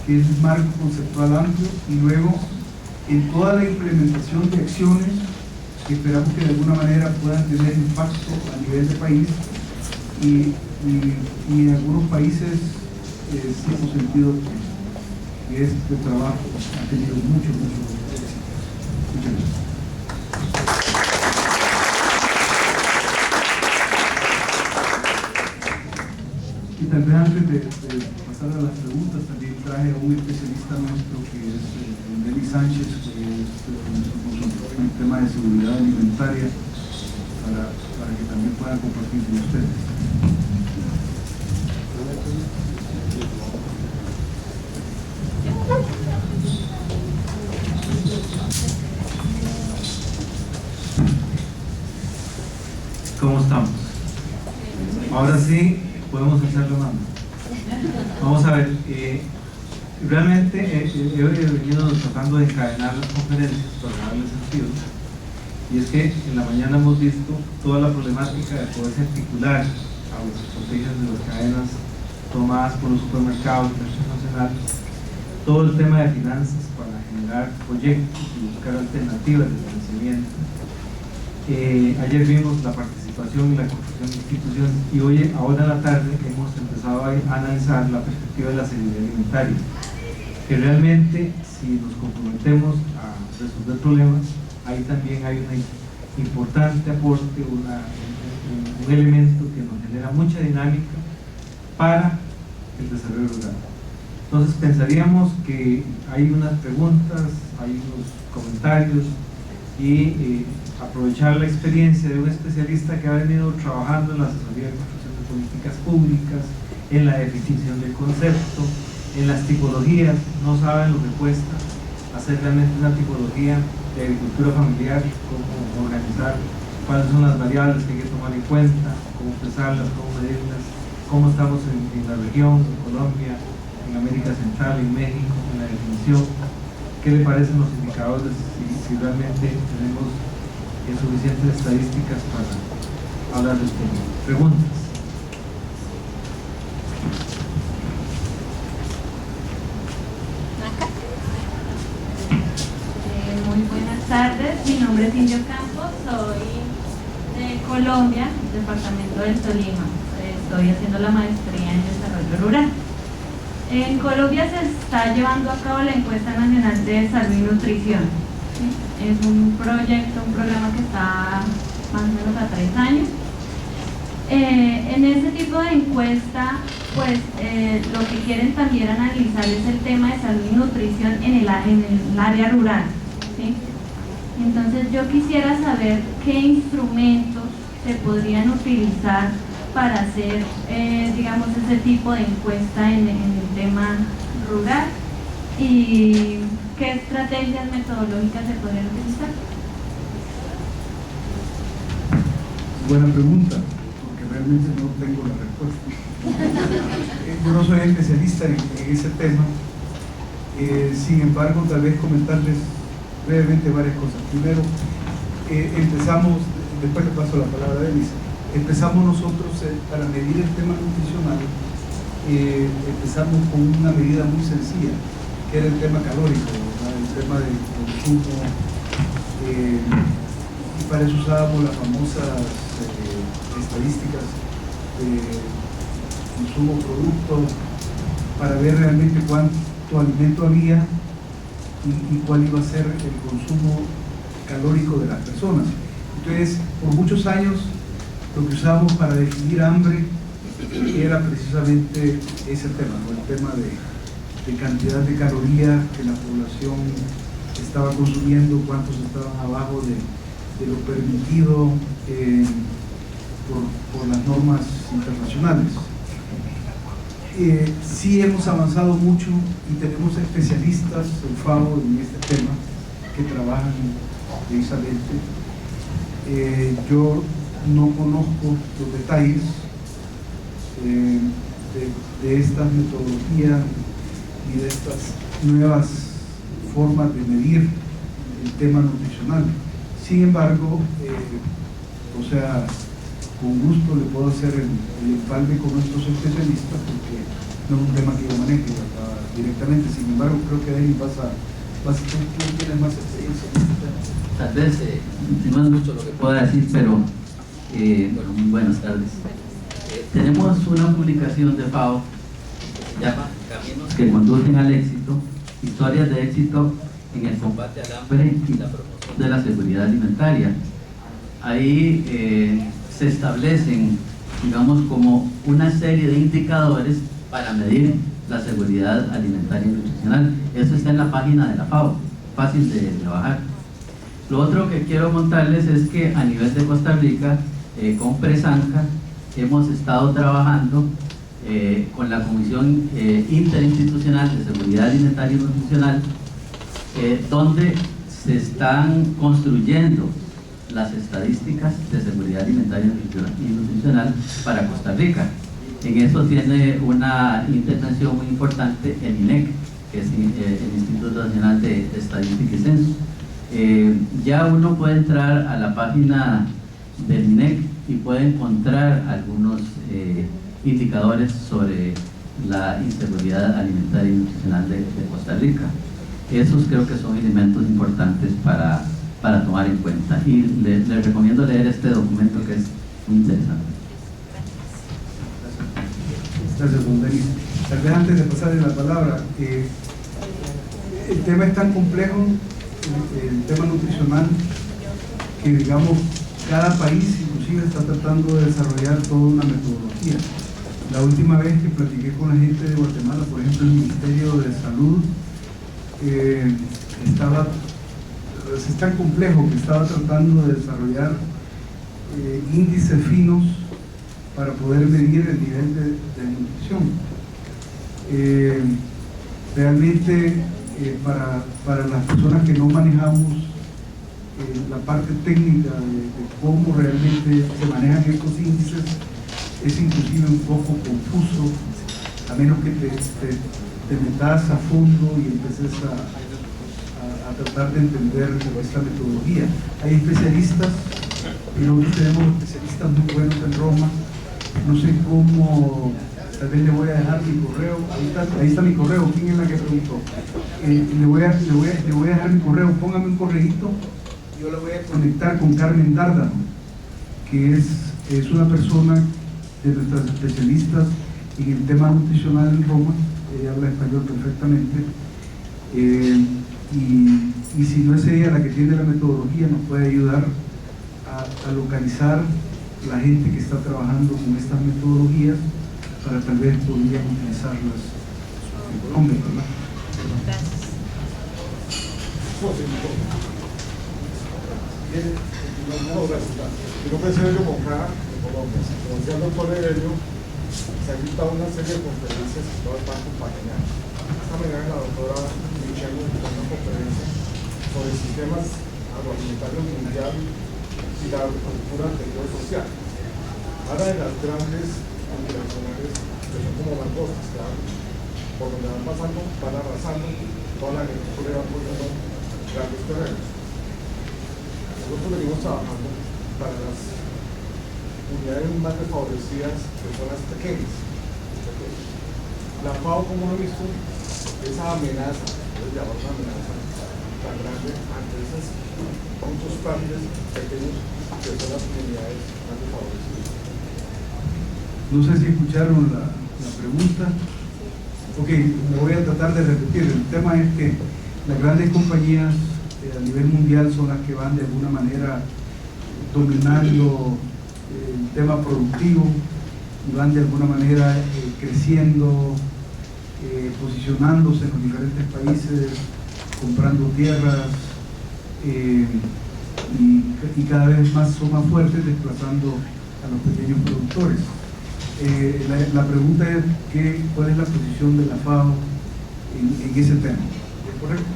que es un marco conceptual amplio, y luego en toda la implementación de acciones que esperamos que de alguna manera puedan tener impacto a nivel de país, y en algunos países sí hemos sentido que este trabajo ha tenido mucho éxito. Muchas gracias. Y tal vez antes de pasar a las preguntas, también traje a un especialista nuestro que es Denis Sánchez, que es nuestro consultor en el tema de seguridad alimentaria, para que también puedan compartir con ustedes. ¿Cómo estamos? Ahora sí podemos hacerlo, mano. Vamos a ver, realmente he venido tratando de encadenar las conferencias para darle sentido, y es que en la mañana hemos visto toda la problemática de poderse articular a las estrategias de las cadenas tomadas por los supermercados internacionales, todo el tema de finanzas para generar proyectos y buscar alternativas de financiamiento. Ayer vimos la participación y la construcción de instituciones, y ahora en la tarde hemos empezado a analizar la perspectiva de la seguridad alimentaria, que realmente, si nos comprometemos a resolver problemas, ahí también hay un importante aporte, un elemento que nos genera mucha dinámica para el desarrollo rural. Entonces pensaríamos que hay unas preguntas, hay unos comentarios, y aprovechar la experiencia de un especialista que ha venido trabajando en la asesoría de construcción de políticas públicas, en la definición del concepto, en las tipologías. No saben lo que cuesta hacer realmente una tipología de agricultura familiar, cómo organizar, cuáles son las variables que hay que tomar en cuenta, cómo pesarlas, cómo medirlas, cómo estamos en la región, en Colombia, en América Central, en México, en la definición. ¿Qué le parecen los indicadores? Si realmente tenemos suficientes estadísticas para hablar de este tema. Preguntas. Mi nombre es Indio Campos, soy de Colombia, departamento del Tolima. Estoy haciendo la maestría en desarrollo rural. En Colombia se está llevando a cabo la encuesta nacional de salud y nutrición. ¿Sí? Es un proyecto, un programa que está más o menos a 3 años. En ese tipo de encuesta, pues lo que quieren también analizar es el tema de salud y nutrición en el área rural. ¿Sí? Entonces yo quisiera saber qué instrumentos se podrían utilizar para hacer, digamos, ese tipo de encuesta en el tema rural y qué estrategias metodológicas se podrían utilizar. Buena pregunta, porque realmente no tengo la respuesta. Yo no soy especialista en ese tema, sin embargo, tal vez comentarles brevemente varias cosas. Primero, empezamos, después le paso la palabra a Denise. Empezamos nosotros para medir el tema nutricional, empezamos con una medida muy sencilla, que era el tema calórico, ¿verdad? El tema del consumo, y para eso usábamos las famosas estadísticas de consumo producto, para ver realmente cuánto alimento había y cuál iba a ser el consumo calórico de las personas. Entonces, por muchos años, lo que usábamos para definir hambre era precisamente ese tema, ¿no? El tema de cantidad de calorías que la población estaba consumiendo, cuántos estaban abajo de lo permitido por las normas internacionales. Sí hemos avanzado mucho y tenemos especialistas en FAO en este tema que trabajan precisamente. Yo no conozco los detalles de estas metodologías y de estas nuevas formas de medir el tema nutricional. Sin embargo, o sea, con gusto le puedo hacer el empalme con nuestros especialistas, porque no es un tema que yo maneje directamente. Sin embargo, creo que ahí tú tienes más experiencia en este tema. Tal vez no es mucho lo que pueda decir, pero bueno, muy buenas tardes. Tenemos una publicación de FAO que se llama Caminos que conducen al éxito, historias de éxito en el combate al hambre y la promoción de la seguridad alimentaria. Ahí se establecen, digamos, como una serie de indicadores para medir la seguridad alimentaria y nutricional. Eso está en la página de la FAO, fácil de trabajar. Lo otro que quiero contarles es que a nivel de Costa Rica, con Presanca, hemos estado trabajando con la Comisión Interinstitucional de Seguridad Alimentaria y Nutricional, donde se están construyendo las estadísticas de seguridad alimentaria y nutricional para Costa Rica. En eso tiene una intervención muy importante el INEC, que es el Instituto Nacional de Estadística y Censo. Ya uno puede entrar a la página del INEC y puede encontrar algunos indicadores sobre la inseguridad alimentaria y nutricional de Costa Rica. Esos creo que son elementos importantes para tomar en cuenta, y les recomiendo leer este documento, que es muy interesante. Gracias, don Denis. Tal vez antes de pasarle la palabra, el tema es tan complejo, el tema nutricional, que digamos cada país inclusive está tratando de desarrollar toda una metodología. La última vez que platiqué con la gente de Guatemala, por ejemplo, el Ministerio de Salud es tan complejo que estaba tratando de desarrollar índices finos para poder medir el nivel de nutrición. Realmente para las personas que no manejamos la parte técnica de cómo realmente se manejan estos índices, es inclusive un poco confuso, a menos que te metas a fondo y empeces a tratar de entender esta metodología. Hay especialistas, y nosotros tenemos especialistas muy buenos en Roma. No sé cómo, tal vez le voy a dejar mi correo. Ahí está mi correo. ¿Quién es la que preguntó? Le voy a dejar mi correo. Póngame un correíto Yo la voy a conectar con Carmen Dárdano, que es una persona de nuestras especialistas en el tema nutricional en Roma. Ella habla español perfectamente, y si no es ella la que tiene la metodología, nos puede ayudar a localizar la gente que está trabajando con estas metodologías para tal vez podríamos utilizarlas en Colombia, ¿verdad? Gracias. Mi nombre es Sergio Moncada, de Colombia. Como decía el doctor Evelio, se ha dictado una serie de conferencias que todas van acompañadas. Esta mañana la doctora Michelle nos dio una conferencia sobre sistemas agroalimentarios mundial y la agricultura del tejido social. Habla de las grandes multinacionales que son como langostas, claro, por donde van pasando, van arrasando, toda la agricultura va poniendo grandes terrenos. Nosotros venimos trabajando para las unidades más desfavorecidas, que son las pequeñas. La FAO, como lo he visto, esa amenaza, es llamar una amenaza tan grande ante esos muchos partes pequeños que son las comunidades más desfavorecidas. No sé si escucharon la pregunta. Ok, me voy a tratar de repetir. El tema es que las grandes compañías a nivel mundial son las que van de alguna manera dominando el tema productivo y van de alguna manera creciendo, posicionándose en los diferentes países, comprando tierras, y cada vez más son más fuertes, desplazando a los pequeños productores. La pregunta es ¿cuál es la posición de la FAO en ese tema? ¿Es correcto?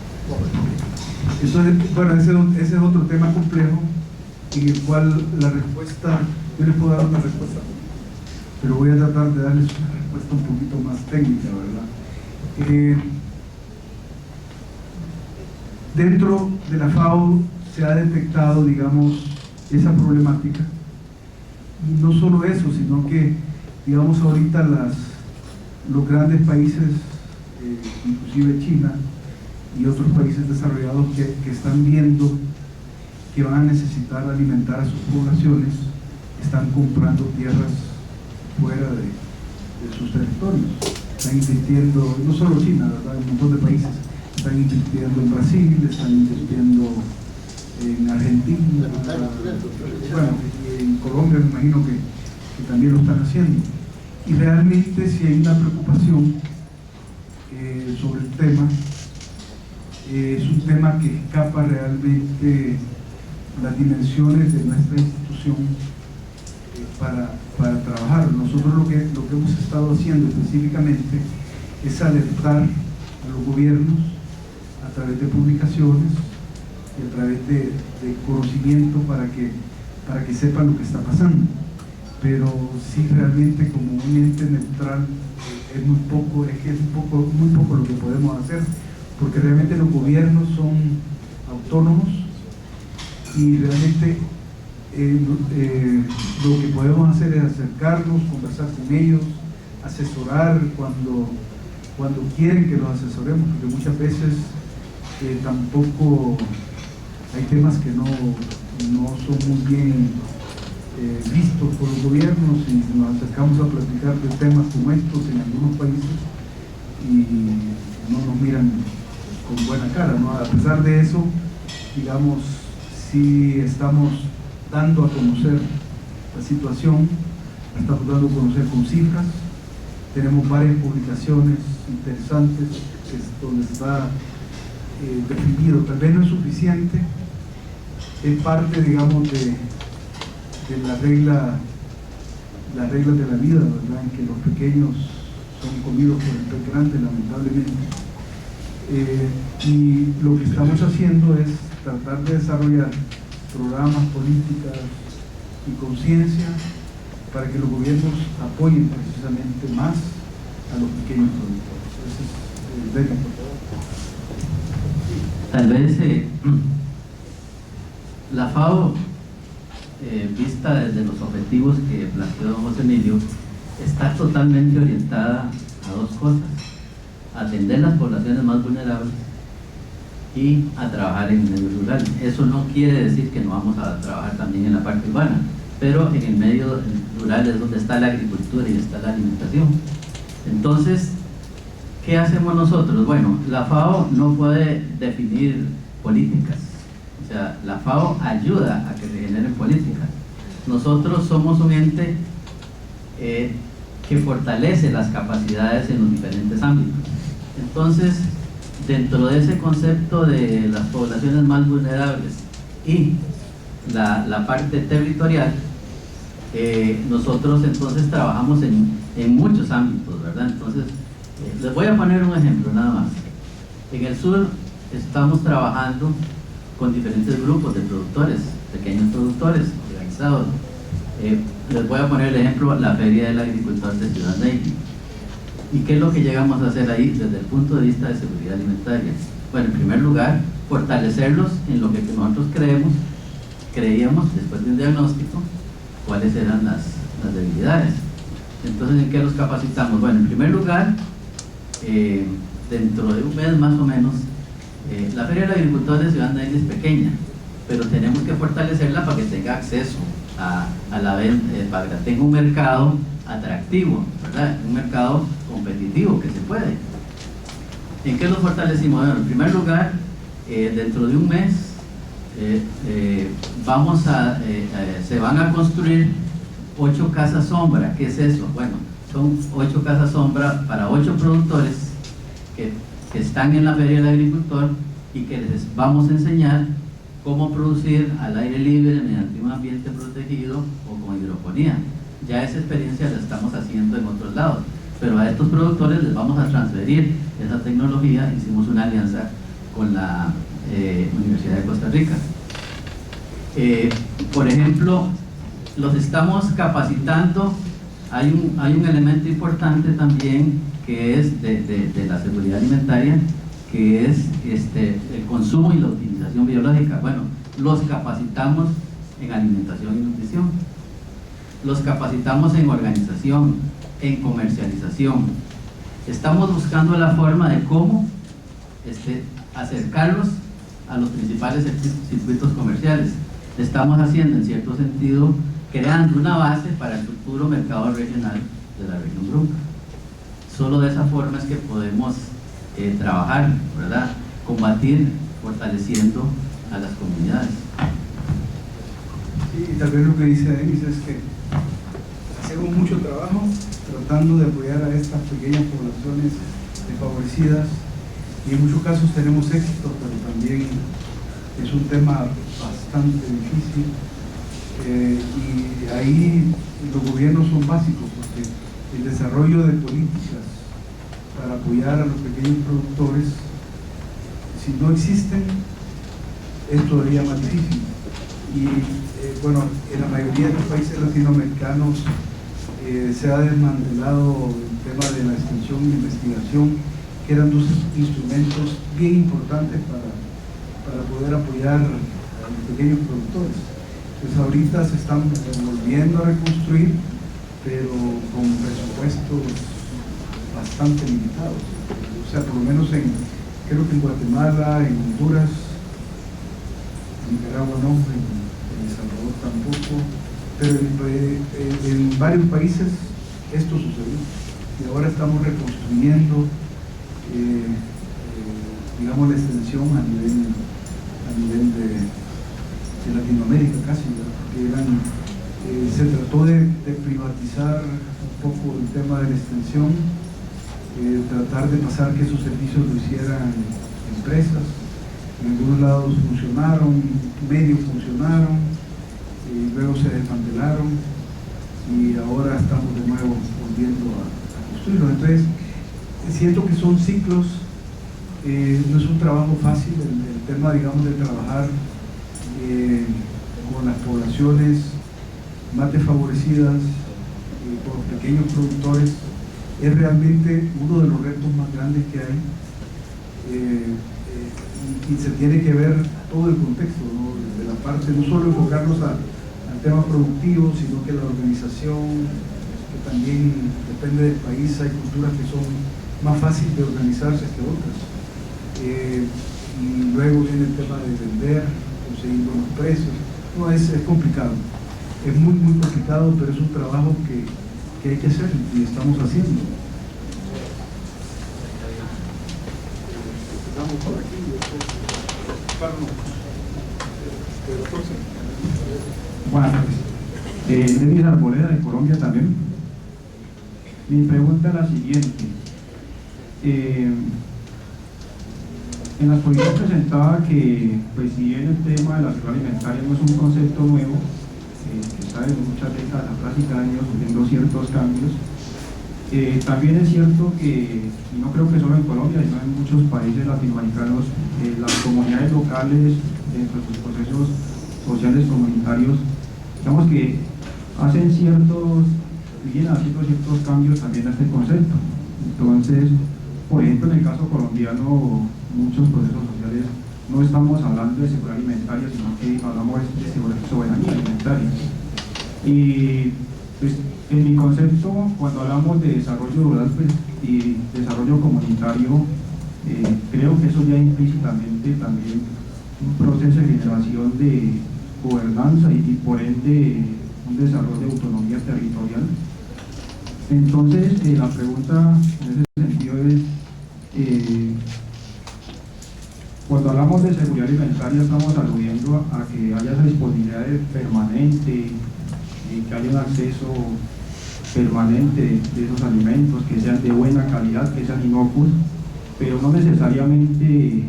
Entonces, bueno, ese es otro tema complejo en el cual la respuesta, yo les puedo dar una respuesta, pero voy a tratar de darles una respuesta un poquito más técnica, ¿verdad? Dentro de la FAO se ha detectado, digamos, esa problemática, y no solo eso, sino que, digamos, ahorita los grandes países, inclusive China y otros países desarrollados que están viendo que van a necesitar alimentar a sus poblaciones, están comprando tierras fuera de sus territorios. Están invirtiendo, no solo China, ¿verdad? Un montón de países están invirtiendo en Brasil, están invirtiendo en Argentina, bueno, y en Colombia me imagino que también lo están haciendo. Y realmente si hay una preocupación sobre el tema, es un tema que escapa realmente las dimensiones de nuestra institución para trabajar. Nosotros lo que hemos estado haciendo específicamente es alertar a los gobiernos a través de publicaciones y a través de conocimiento para que sepan lo que está pasando. Pero sí, realmente como un ente neutral es muy poco lo que podemos hacer, porque realmente los gobiernos son autónomos y realmente lo que podemos hacer es acercarnos, conversar con ellos, asesorar cuando quieren que los asesoremos, porque muchas veces tampoco hay temas que no son muy bien vistos por los gobiernos, y nos acercamos a platicar de temas como estos en algunos países y no nos miran con buena cara, ¿no? A pesar de eso, digamos, sí estamos dando a conocer la situación, la estamos dando a conocer con cifras. Tenemos varias publicaciones interesantes donde está definido, tal vez no es suficiente, es parte, digamos, de las reglas de la vida, ¿verdad? En que los pequeños son comidos por el pez grande, lamentablemente. Y lo que estamos haciendo es tratar de desarrollar programas, políticas y conciencia para que los gobiernos apoyen precisamente más a los pequeños productores. Ese es el Tal vez la FAO, vista desde los objetivos que planteó don José Emilio, está totalmente orientada a dos cosas: atender las poblaciones más vulnerables y a trabajar en el medio rural. Eso no quiere decir que no vamos a trabajar también en la parte urbana, pero en el medio rural es donde está la agricultura y está la alimentación. Entonces, ¿qué hacemos nosotros? Bueno, la FAO no puede definir políticas, o sea, la FAO ayuda a que se generen políticas. Nosotros somos un ente que fortalece las capacidades en los diferentes ámbitos. Entonces, dentro de ese concepto de las poblaciones más vulnerables y la parte territorial, nosotros entonces trabajamos en muchos ámbitos, ¿verdad? Entonces, les voy a poner un ejemplo nada más. En el sur estamos trabajando con diferentes grupos de productores, pequeños productores organizados. Les voy a poner el ejemplo, la Feria del Agricultor de Ciudad Neiva. ¿Y qué es lo que llegamos a hacer ahí desde el punto de vista de seguridad alimentaria? Bueno, en primer lugar, fortalecerlos en lo que nosotros creíamos después de un diagnóstico, cuáles eran las debilidades. Entonces, ¿en qué los capacitamos? Bueno, en primer lugar, dentro de un mes más o menos, la Feria del Agricultor de Ciudad Neiva es pequeña, pero tenemos que fortalecerla para que tenga acceso a la venta, para que tenga un mercado atractivo, ¿verdad? Un mercado competitivo que se puede. ¿En qué lo fortalecimos? Bueno, en primer lugar, dentro de un mes se van a construir 8 casas sombra. ¿Qué es eso? Bueno, son 8 casas sombra para 8 productores que están en la Feria del Agricultor y que les vamos a enseñar cómo producir al aire libre mediante un ambiente protegido o con hidroponía. Ya esa experiencia la estamos haciendo en otros lados, pero a estos productores les vamos a transferir esa tecnología. Hicimos una alianza con la Universidad de Costa Rica. Por ejemplo, los estamos capacitando. Hay un elemento importante también que es de la seguridad alimentaria, que es el consumo y la utilización biológica. Bueno, los capacitamos en alimentación y nutrición, los capacitamos en organización, en comercialización. Estamos buscando la forma de cómo acercarlos a los principales circuitos comerciales. Estamos haciendo, en cierto sentido, creando una base para el futuro mercado regional de la región Brunca. Solo de esa forma es que podemos trabajar, ¿verdad? Combatir, fortaleciendo a las comunidades. Sí, y tal vez lo que dice Denis es que hacemos mucho trabajo tratando de apoyar a estas pequeñas poblaciones desfavorecidas, y en muchos casos tenemos éxito, pero también es un tema bastante difícil, y ahí los gobiernos son básicos, porque el desarrollo de políticas para apoyar a los pequeños productores, si no existen, es todavía más difícil. Y bueno, en la mayoría de los países latinoamericanos se ha desmantelado el tema de la extensión e investigación, que eran 2 instrumentos bien importantes para poder apoyar a los pequeños productores. Pues ahorita se están volviendo a reconstruir, pero con presupuestos bastante limitados. O sea, por lo menos creo que en Guatemala, en Honduras, en Nicaragua no, en El Salvador tampoco, pero en varios países esto sucedió, y ahora estamos reconstruyendo digamos la extensión a nivel de Latinoamérica casi, porque se trató de privatizar un poco el tema de la extensión, tratar de pasar que esos servicios lo hicieran empresas. En algunos lados funcionaron, medios funcionaron, y luego se desmantelaron, y ahora estamos de nuevo volviendo a construirlo. Entonces, siento que son ciclos, no es un trabajo fácil el tema, digamos, de trabajar con las poblaciones más desfavorecidas, con los pequeños productores. Es realmente uno de los retos más grandes que hay, y se tiene que ver todo el contexto, ¿no? Desde la parte, no solo enfocarnos al tema productivo, sino que la organización, que también depende del país. Hay culturas que son más fáciles de organizarse que otras. y luego viene el tema de vender, conseguir buenos precios. No, es complicado, es muy complicado, pero es un trabajo que hay que hacer y estamos haciendo. Empezamos por aquí y después Buenas tardes. Denis Arboleda, de Colombia también. Mi pregunta es la siguiente. En la exposición presentaba que, pues, si bien el tema de la seguridad alimentaria no es un concepto nuevo, que está desde muchas décadas atrás y cada año sufriendo ciertos cambios, también es cierto que, y no creo que solo en Colombia, sino en muchos países latinoamericanos, las comunidades locales, dentro de sus procesos sociales comunitarios, digamos que hacen vienen haciendo ciertos cambios también a este concepto. Entonces, por ejemplo, en el caso colombiano, muchos procesos sociales no estamos hablando de seguridad alimentaria, sino que hablamos de soberanía alimentaria. Y pues, en mi concepto, cuando hablamos de desarrollo rural, pues, y desarrollo comunitario, creo que eso ya implícitamente también un proceso de generación de gobernanza y por ende un desarrollo de autonomía territorial. Entonces, la pregunta en ese sentido es, cuando hablamos de seguridad alimentaria estamos aludiendo a que haya esa disponibilidad permanente, que haya un acceso permanente de esos alimentos, que sean de buena calidad, que sean inocuos, pero no necesariamente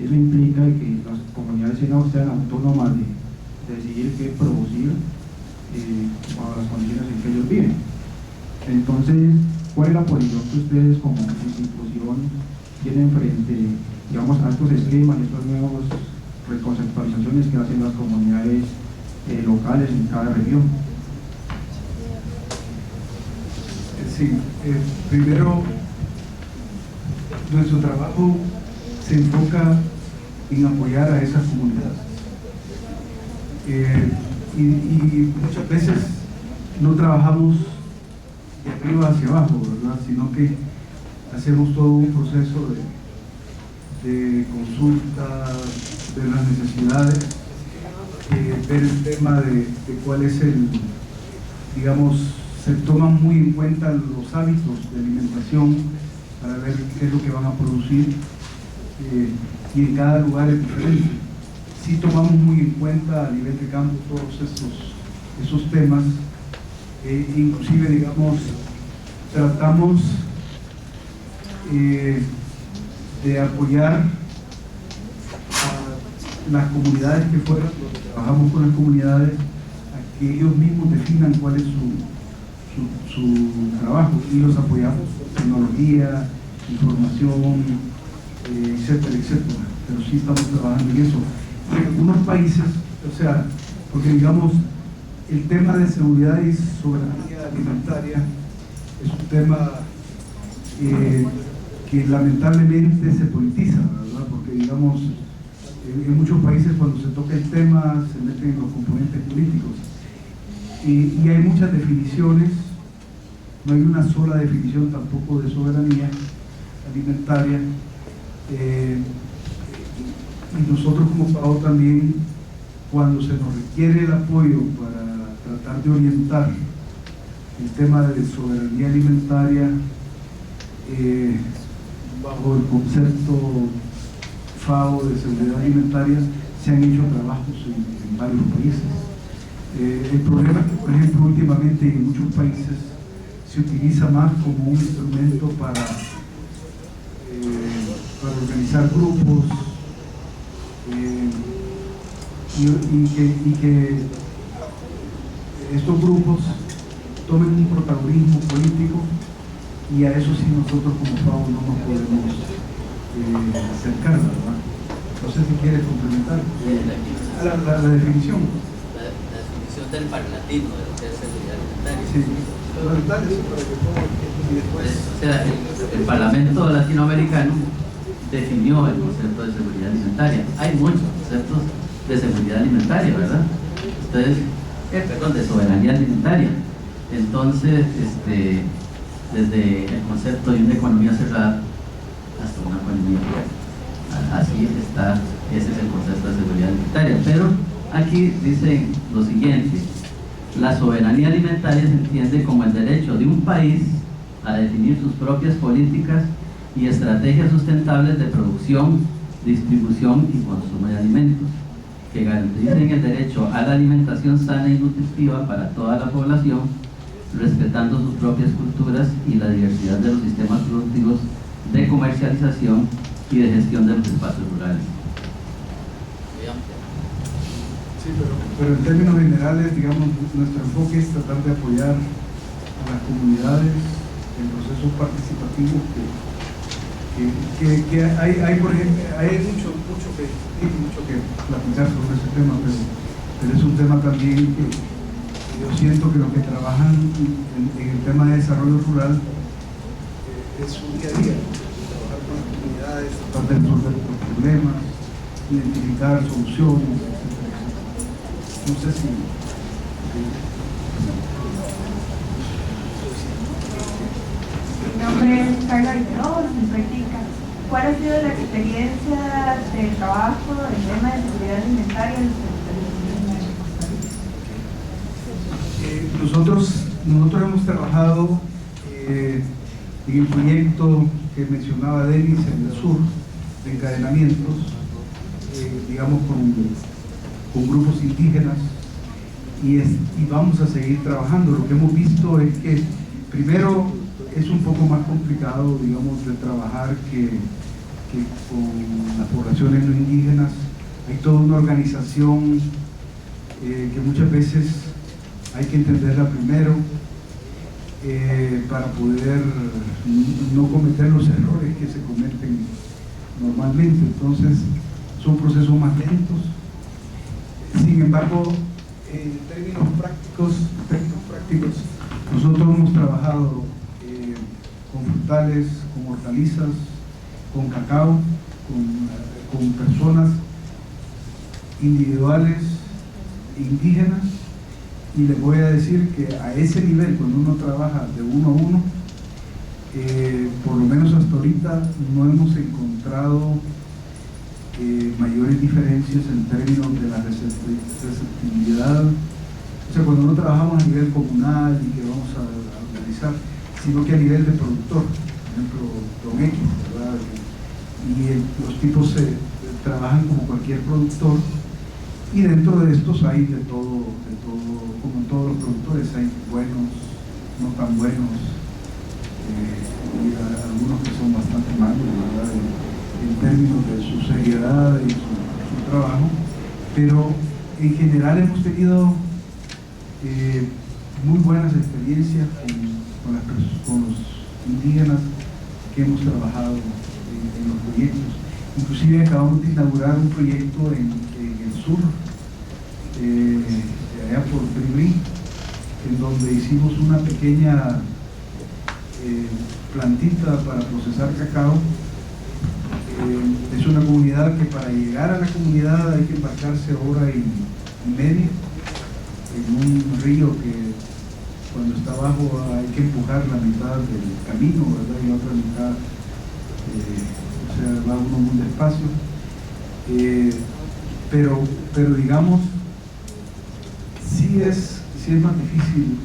eso implica que las comunidades sean autónomas de decidir qué producir para las condiciones en que ellos viven. Entonces, ¿cuál es la posición que ustedes como institución tienen frente, digamos, a estos esquemas y estas nuevas reconceptualizaciones que hacen las comunidades locales en cada región? Sí, primero, nuestro trabajo se enfoca en apoyar a esas comunidades. Y muchas veces no trabajamos de arriba hacia abajo, ¿verdad? Sino que hacemos todo un proceso de consulta de las necesidades, ver el tema de cuál es digamos, se toman muy en cuenta los hábitos de alimentación para ver qué es lo que van a producir, y en cada lugar es diferente. Sí tomamos muy en cuenta a nivel de campo todos esos temas, inclusive, digamos, tratamos de apoyar a las comunidades que fueran, trabajamos con las comunidades, a que ellos mismos definan cuál es su trabajo, y los apoyamos con tecnología, información, etcétera, etcétera. Pero sí estamos trabajando en eso. Y en algunos países, o sea, porque digamos, el tema de seguridad y soberanía alimentaria es un tema que lamentablemente se politiza, ¿verdad? Porque digamos, en muchos países cuando se toca el tema se meten en los componentes políticos. Y hay muchas definiciones, no hay una sola definición tampoco de soberanía alimentaria, y nosotros como FAO también, cuando se nos requiere el apoyo para tratar de orientar el tema de soberanía alimentaria bajo el concepto FAO de seguridad alimentaria, se han hecho trabajos en varios países. El problema es que, por ejemplo, últimamente en muchos países se utiliza más como un instrumento para organizar grupos, y que estos grupos tomen un protagonismo político, y a eso sí nosotros como FAO no nos podemos acercar, ¿verdad? No sé si quieres complementar la definición. La definición del Parlantino de lo que es seguridad alimentaria. Sí, para que todo, y después... O sea, el Parlamento latinoamericano definió el concepto de seguridad alimentaria. Hay muchos conceptos de seguridad alimentaria, ¿verdad? Perdón, de soberanía alimentaria. Entonces, desde el concepto de una economía cerrada hasta una economía abierta. Así está, ese es el concepto de seguridad alimentaria. Pero aquí dicen lo siguiente: la soberanía alimentaria se entiende como el derecho de un país a definir sus propias políticas y estrategias sustentables de producción, distribución y consumo de alimentos, que garanticen el derecho a la alimentación sana y nutritiva para toda la población, respetando sus propias culturas y la diversidad de los sistemas productivos de comercialización y de gestión de los espacios rurales. Sí, pero en términos generales, digamos, nuestro enfoque es tratar de apoyar a las comunidades en procesos participativos que hay, por ejemplo, hay mucho que platicar sobre ese tema, pero es un tema también que yo siento que los que trabajan en el tema de desarrollo rural es su día a día, trabajar con las comunidades, tratar de resolver los problemas, identificar soluciones, etc. No sé si... Mi nombre es Carla Rivero, soy tica. ¿Cuál ha sido la experiencia de trabajo en tema de seguridad alimentaria en los territorios de Costa Rica? Nosotros hemos trabajado en el proyecto que mencionaba Denis en el sur, de encadenamientos, digamos con grupos indígenas, y vamos a seguir trabajando. Lo que hemos visto es que primero es un poco más complicado, digamos, de trabajar que con las poblaciones no indígenas. Hay toda una organización que muchas veces hay que entenderla primero para poder no cometer los errores que se cometen normalmente. Entonces son procesos más lentos. Sin embargo, en términos prácticos, nosotros hemos trabajado con frutales, con hortalizas, con cacao, con personas individuales indígenas, y les voy a decir que a ese nivel, cuando uno trabaja de uno a uno, por lo menos hasta ahorita no hemos encontrado mayores diferencias en términos de la receptividad. O sea, cuando no trabajamos a nivel comunal y que vamos a organizar, sino que a nivel de productor, por ejemplo, Don X, ¿verdad? Y los tipos trabajan como cualquier productor, y dentro de estos hay de todo, como en todos los productores, hay buenos, no tan buenos, y algunos que son bastante malos, ¿verdad? En términos de su seriedad y su trabajo, pero en general hemos tenido muy buenas experiencias con los indígenas que hemos trabajado en los proyectos. Inclusive acabamos de inaugurar un proyecto en el sur, de allá por Bribri, en donde hicimos una pequeña plantita para procesar cacao. Es una comunidad que para llegar a la comunidad hay que embarcarse hora y media en un río que cuando está abajo hay que empujar la mitad del camino, ¿verdad? Y la otra mitad, o sea, va uno muy despacio. Pero digamos, sí es más difícil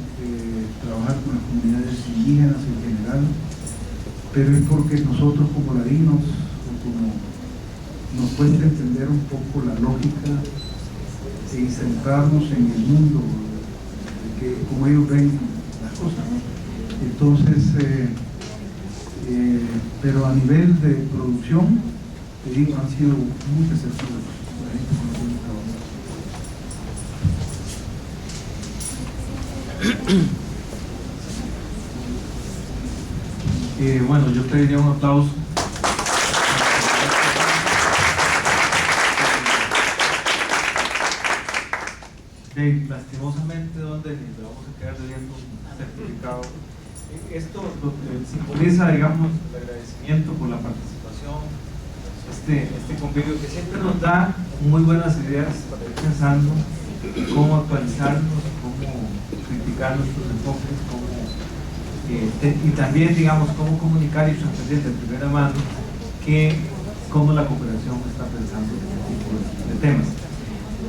trabajar con las comunidades indígenas en general, pero es porque nosotros como ladinos, como nos cuesta entender un poco la lógica e centrarnos en el mundo, como ellos ven las cosas, ¿no? Entonces, pero a nivel de producción, te digo, han sido muy receptivos la gente con la que hemos trabajado. Bueno, yo pediría un aplauso. Lastimosamente, donde le vamos a quedar debiendo un certificado. Esto lo que simboliza, digamos, el agradecimiento por la participación, este convivio que siempre nos da muy buenas ideas para ir pensando cómo actualizarnos, cómo criticar nuestros enfoques, y también, digamos, cómo comunicar y transmitir de primera mano que cómo la cooperación está pensando en este tipo de temas.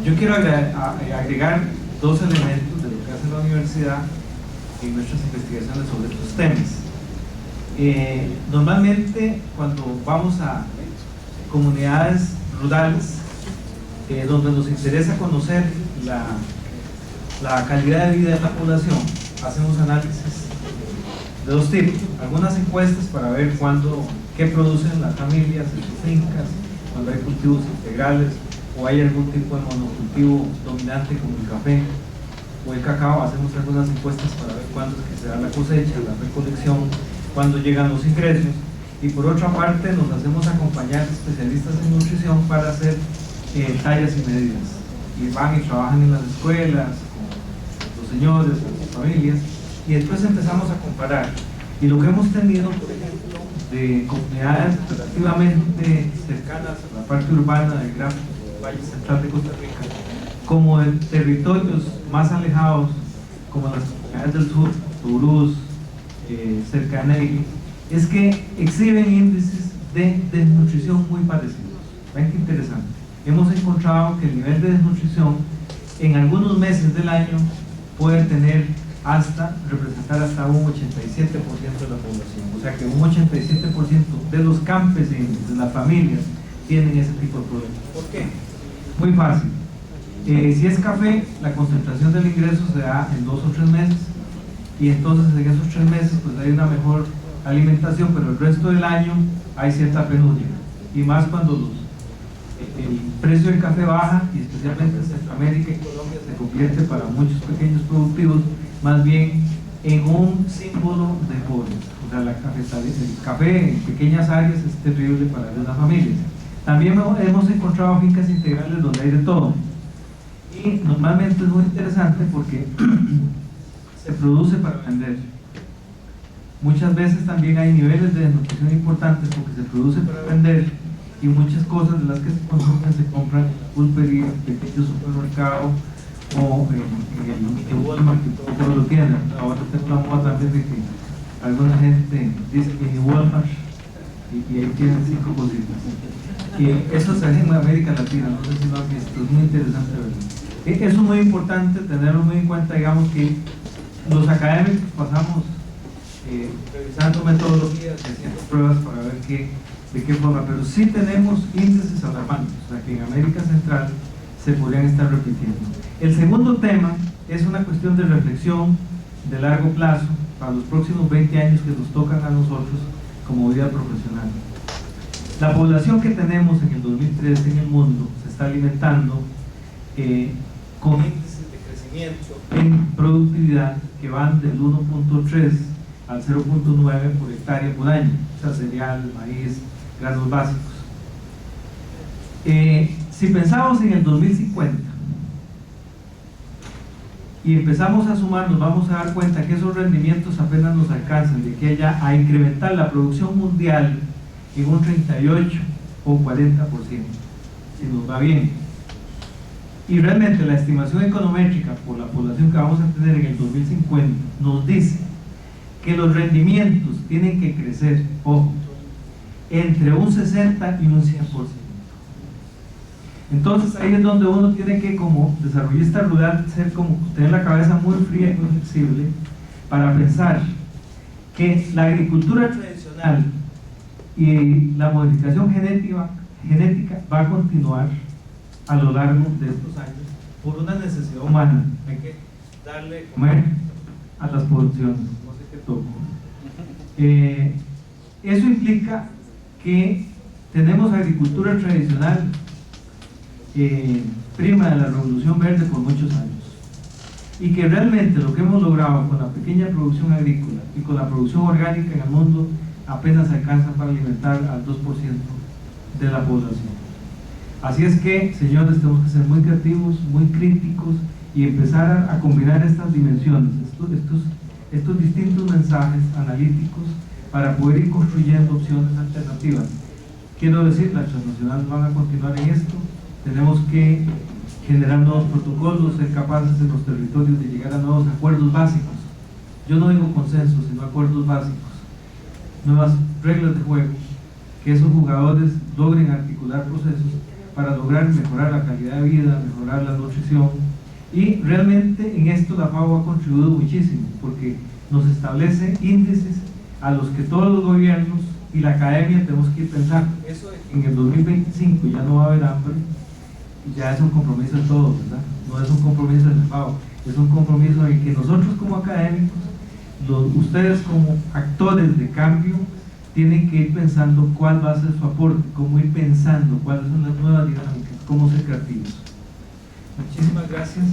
Yo quiero agregar dos elementos de lo que hace la universidad en nuestras investigaciones sobre estos temas. Normalmente cuando vamos a comunidades rurales donde nos interesa conocer la calidad de vida de la población, hacemos análisis de dos tipos: algunas encuestas para ver qué producen las familias en sus fincas, cuando hay cultivos integrales o hay algún tipo de monocultivo dominante como el café o el cacao. Hacemos algunas encuestas para ver cuándo es que se da la cosecha, la recolección, cuándo llegan los ingresos. Y por otra parte nos hacemos acompañar de especialistas en nutrición para hacer tallas y medidas, y van y trabajan en las escuelas con los señores, con sus familias, y después empezamos a comparar. Y lo que hemos tenido, por ejemplo, de comunidades relativamente cercanas a la parte urbana del Gran Valle Central de Costa Rica, como de territorios más alejados, como las comunidades del sur, Turús, cerca de Neiva, es que exhiben índices de desnutrición muy parecidos. Ven qué interesante. Hemos encontrado que el nivel de desnutrición en algunos meses del año puede representar hasta un 87% de la población. O sea que un 87% de los campesinos, de las familias, tienen ese tipo de problemas. ¿Por qué? Muy fácil. Si es café, la concentración del ingreso se da en 2 o 3 meses, y entonces en esos 3 meses pues hay una mejor alimentación, pero el resto del año hay cierta penuria, y más cuando el precio del café baja, y especialmente en Centroamérica y Colombia se convierte para muchos pequeños productivos más bien en un símbolo de pobreza. O sea, el café en pequeñas áreas es terrible para algunas familias. También hemos encontrado fincas integrales donde hay de todo, y normalmente es muy interesante porque se produce para vender. Muchas veces también hay niveles de desnutrición importantes porque se produce para vender, y muchas cosas de las que se consumen se compran en la pulpería, en pequeños supermercados o en el Walmart, que todos lo tienen. Ahora está la moda también de que alguna gente dice que en Walmart y ahí tienen 5 cositas. Y eso se hace en América Latina, no sé si lo han visto, es muy interesante verlo. Eso es muy importante tenerlo muy en cuenta. Digamos que los académicos pasamos revisando metodologías y haciendo pruebas para ver de qué forma, pero sí tenemos índices alarmantes, o sea que en América Central se podrían estar repitiendo. El segundo tema es una cuestión de reflexión de largo plazo para los próximos 20 años que nos tocan a nosotros como vida profesional. La población que tenemos en el 2013 en el mundo se está alimentando con índices de crecimiento en productividad que van del 1.3 al 0.9 por hectárea por año, o sea, cereal, maíz, granos básicos. Si pensamos en el 2050 y empezamos a sumar, nos vamos a dar cuenta que esos rendimientos apenas nos alcanzan de que a incrementar la producción mundial en un 38 o 40%, si nos va bien. Y realmente la estimación econométrica por la población que vamos a tener en el 2050 nos dice que los rendimientos tienen que crecer, ojo, entre un 60 y un 100%. Entonces ahí es donde uno tiene que, como desarrollista rural, tener la cabeza muy fría y muy flexible para pensar que la agricultura tradicional y la modificación genética va a continuar a lo largo de estos años por una necesidad humana. Hay que darle de comer a las producciones, no sé qué toco. Eso implica que tenemos agricultura tradicional prima de la Revolución Verde por muchos años, y que realmente lo que hemos logrado con la pequeña producción agrícola y con la producción orgánica en el mundo apenas alcanza para alimentar al 2% de la población. Así es que, señores, tenemos que ser muy creativos, muy críticos y empezar a combinar estas dimensiones, estos distintos mensajes analíticos para poder ir construyendo opciones alternativas. Quiero decir, las transnacionales van a continuar en esto. Tenemos que generar nuevos protocolos, ser capaces en los territorios de llegar a nuevos acuerdos básicos. Yo no digo consensos, sino acuerdos básicos, nuevas reglas de juego, que esos jugadores logren articular procesos para lograr mejorar la calidad de vida, mejorar la nutrición. Y realmente en esto la FAO ha contribuido muchísimo, porque nos establece índices a los que todos los gobiernos y la academia tenemos que ir pensando. Eso de que en el 2025 ya no va a haber hambre, ya es un compromiso de todos, ¿verdad? No es un compromiso de la FAO, es un compromiso en que nosotros como académicos, ustedes como actores de cambio, tienen que ir pensando cuál va a ser su aporte, cómo ir pensando cuáles son las nuevas dinámicas, cómo ser creativos. Muchísimas gracias.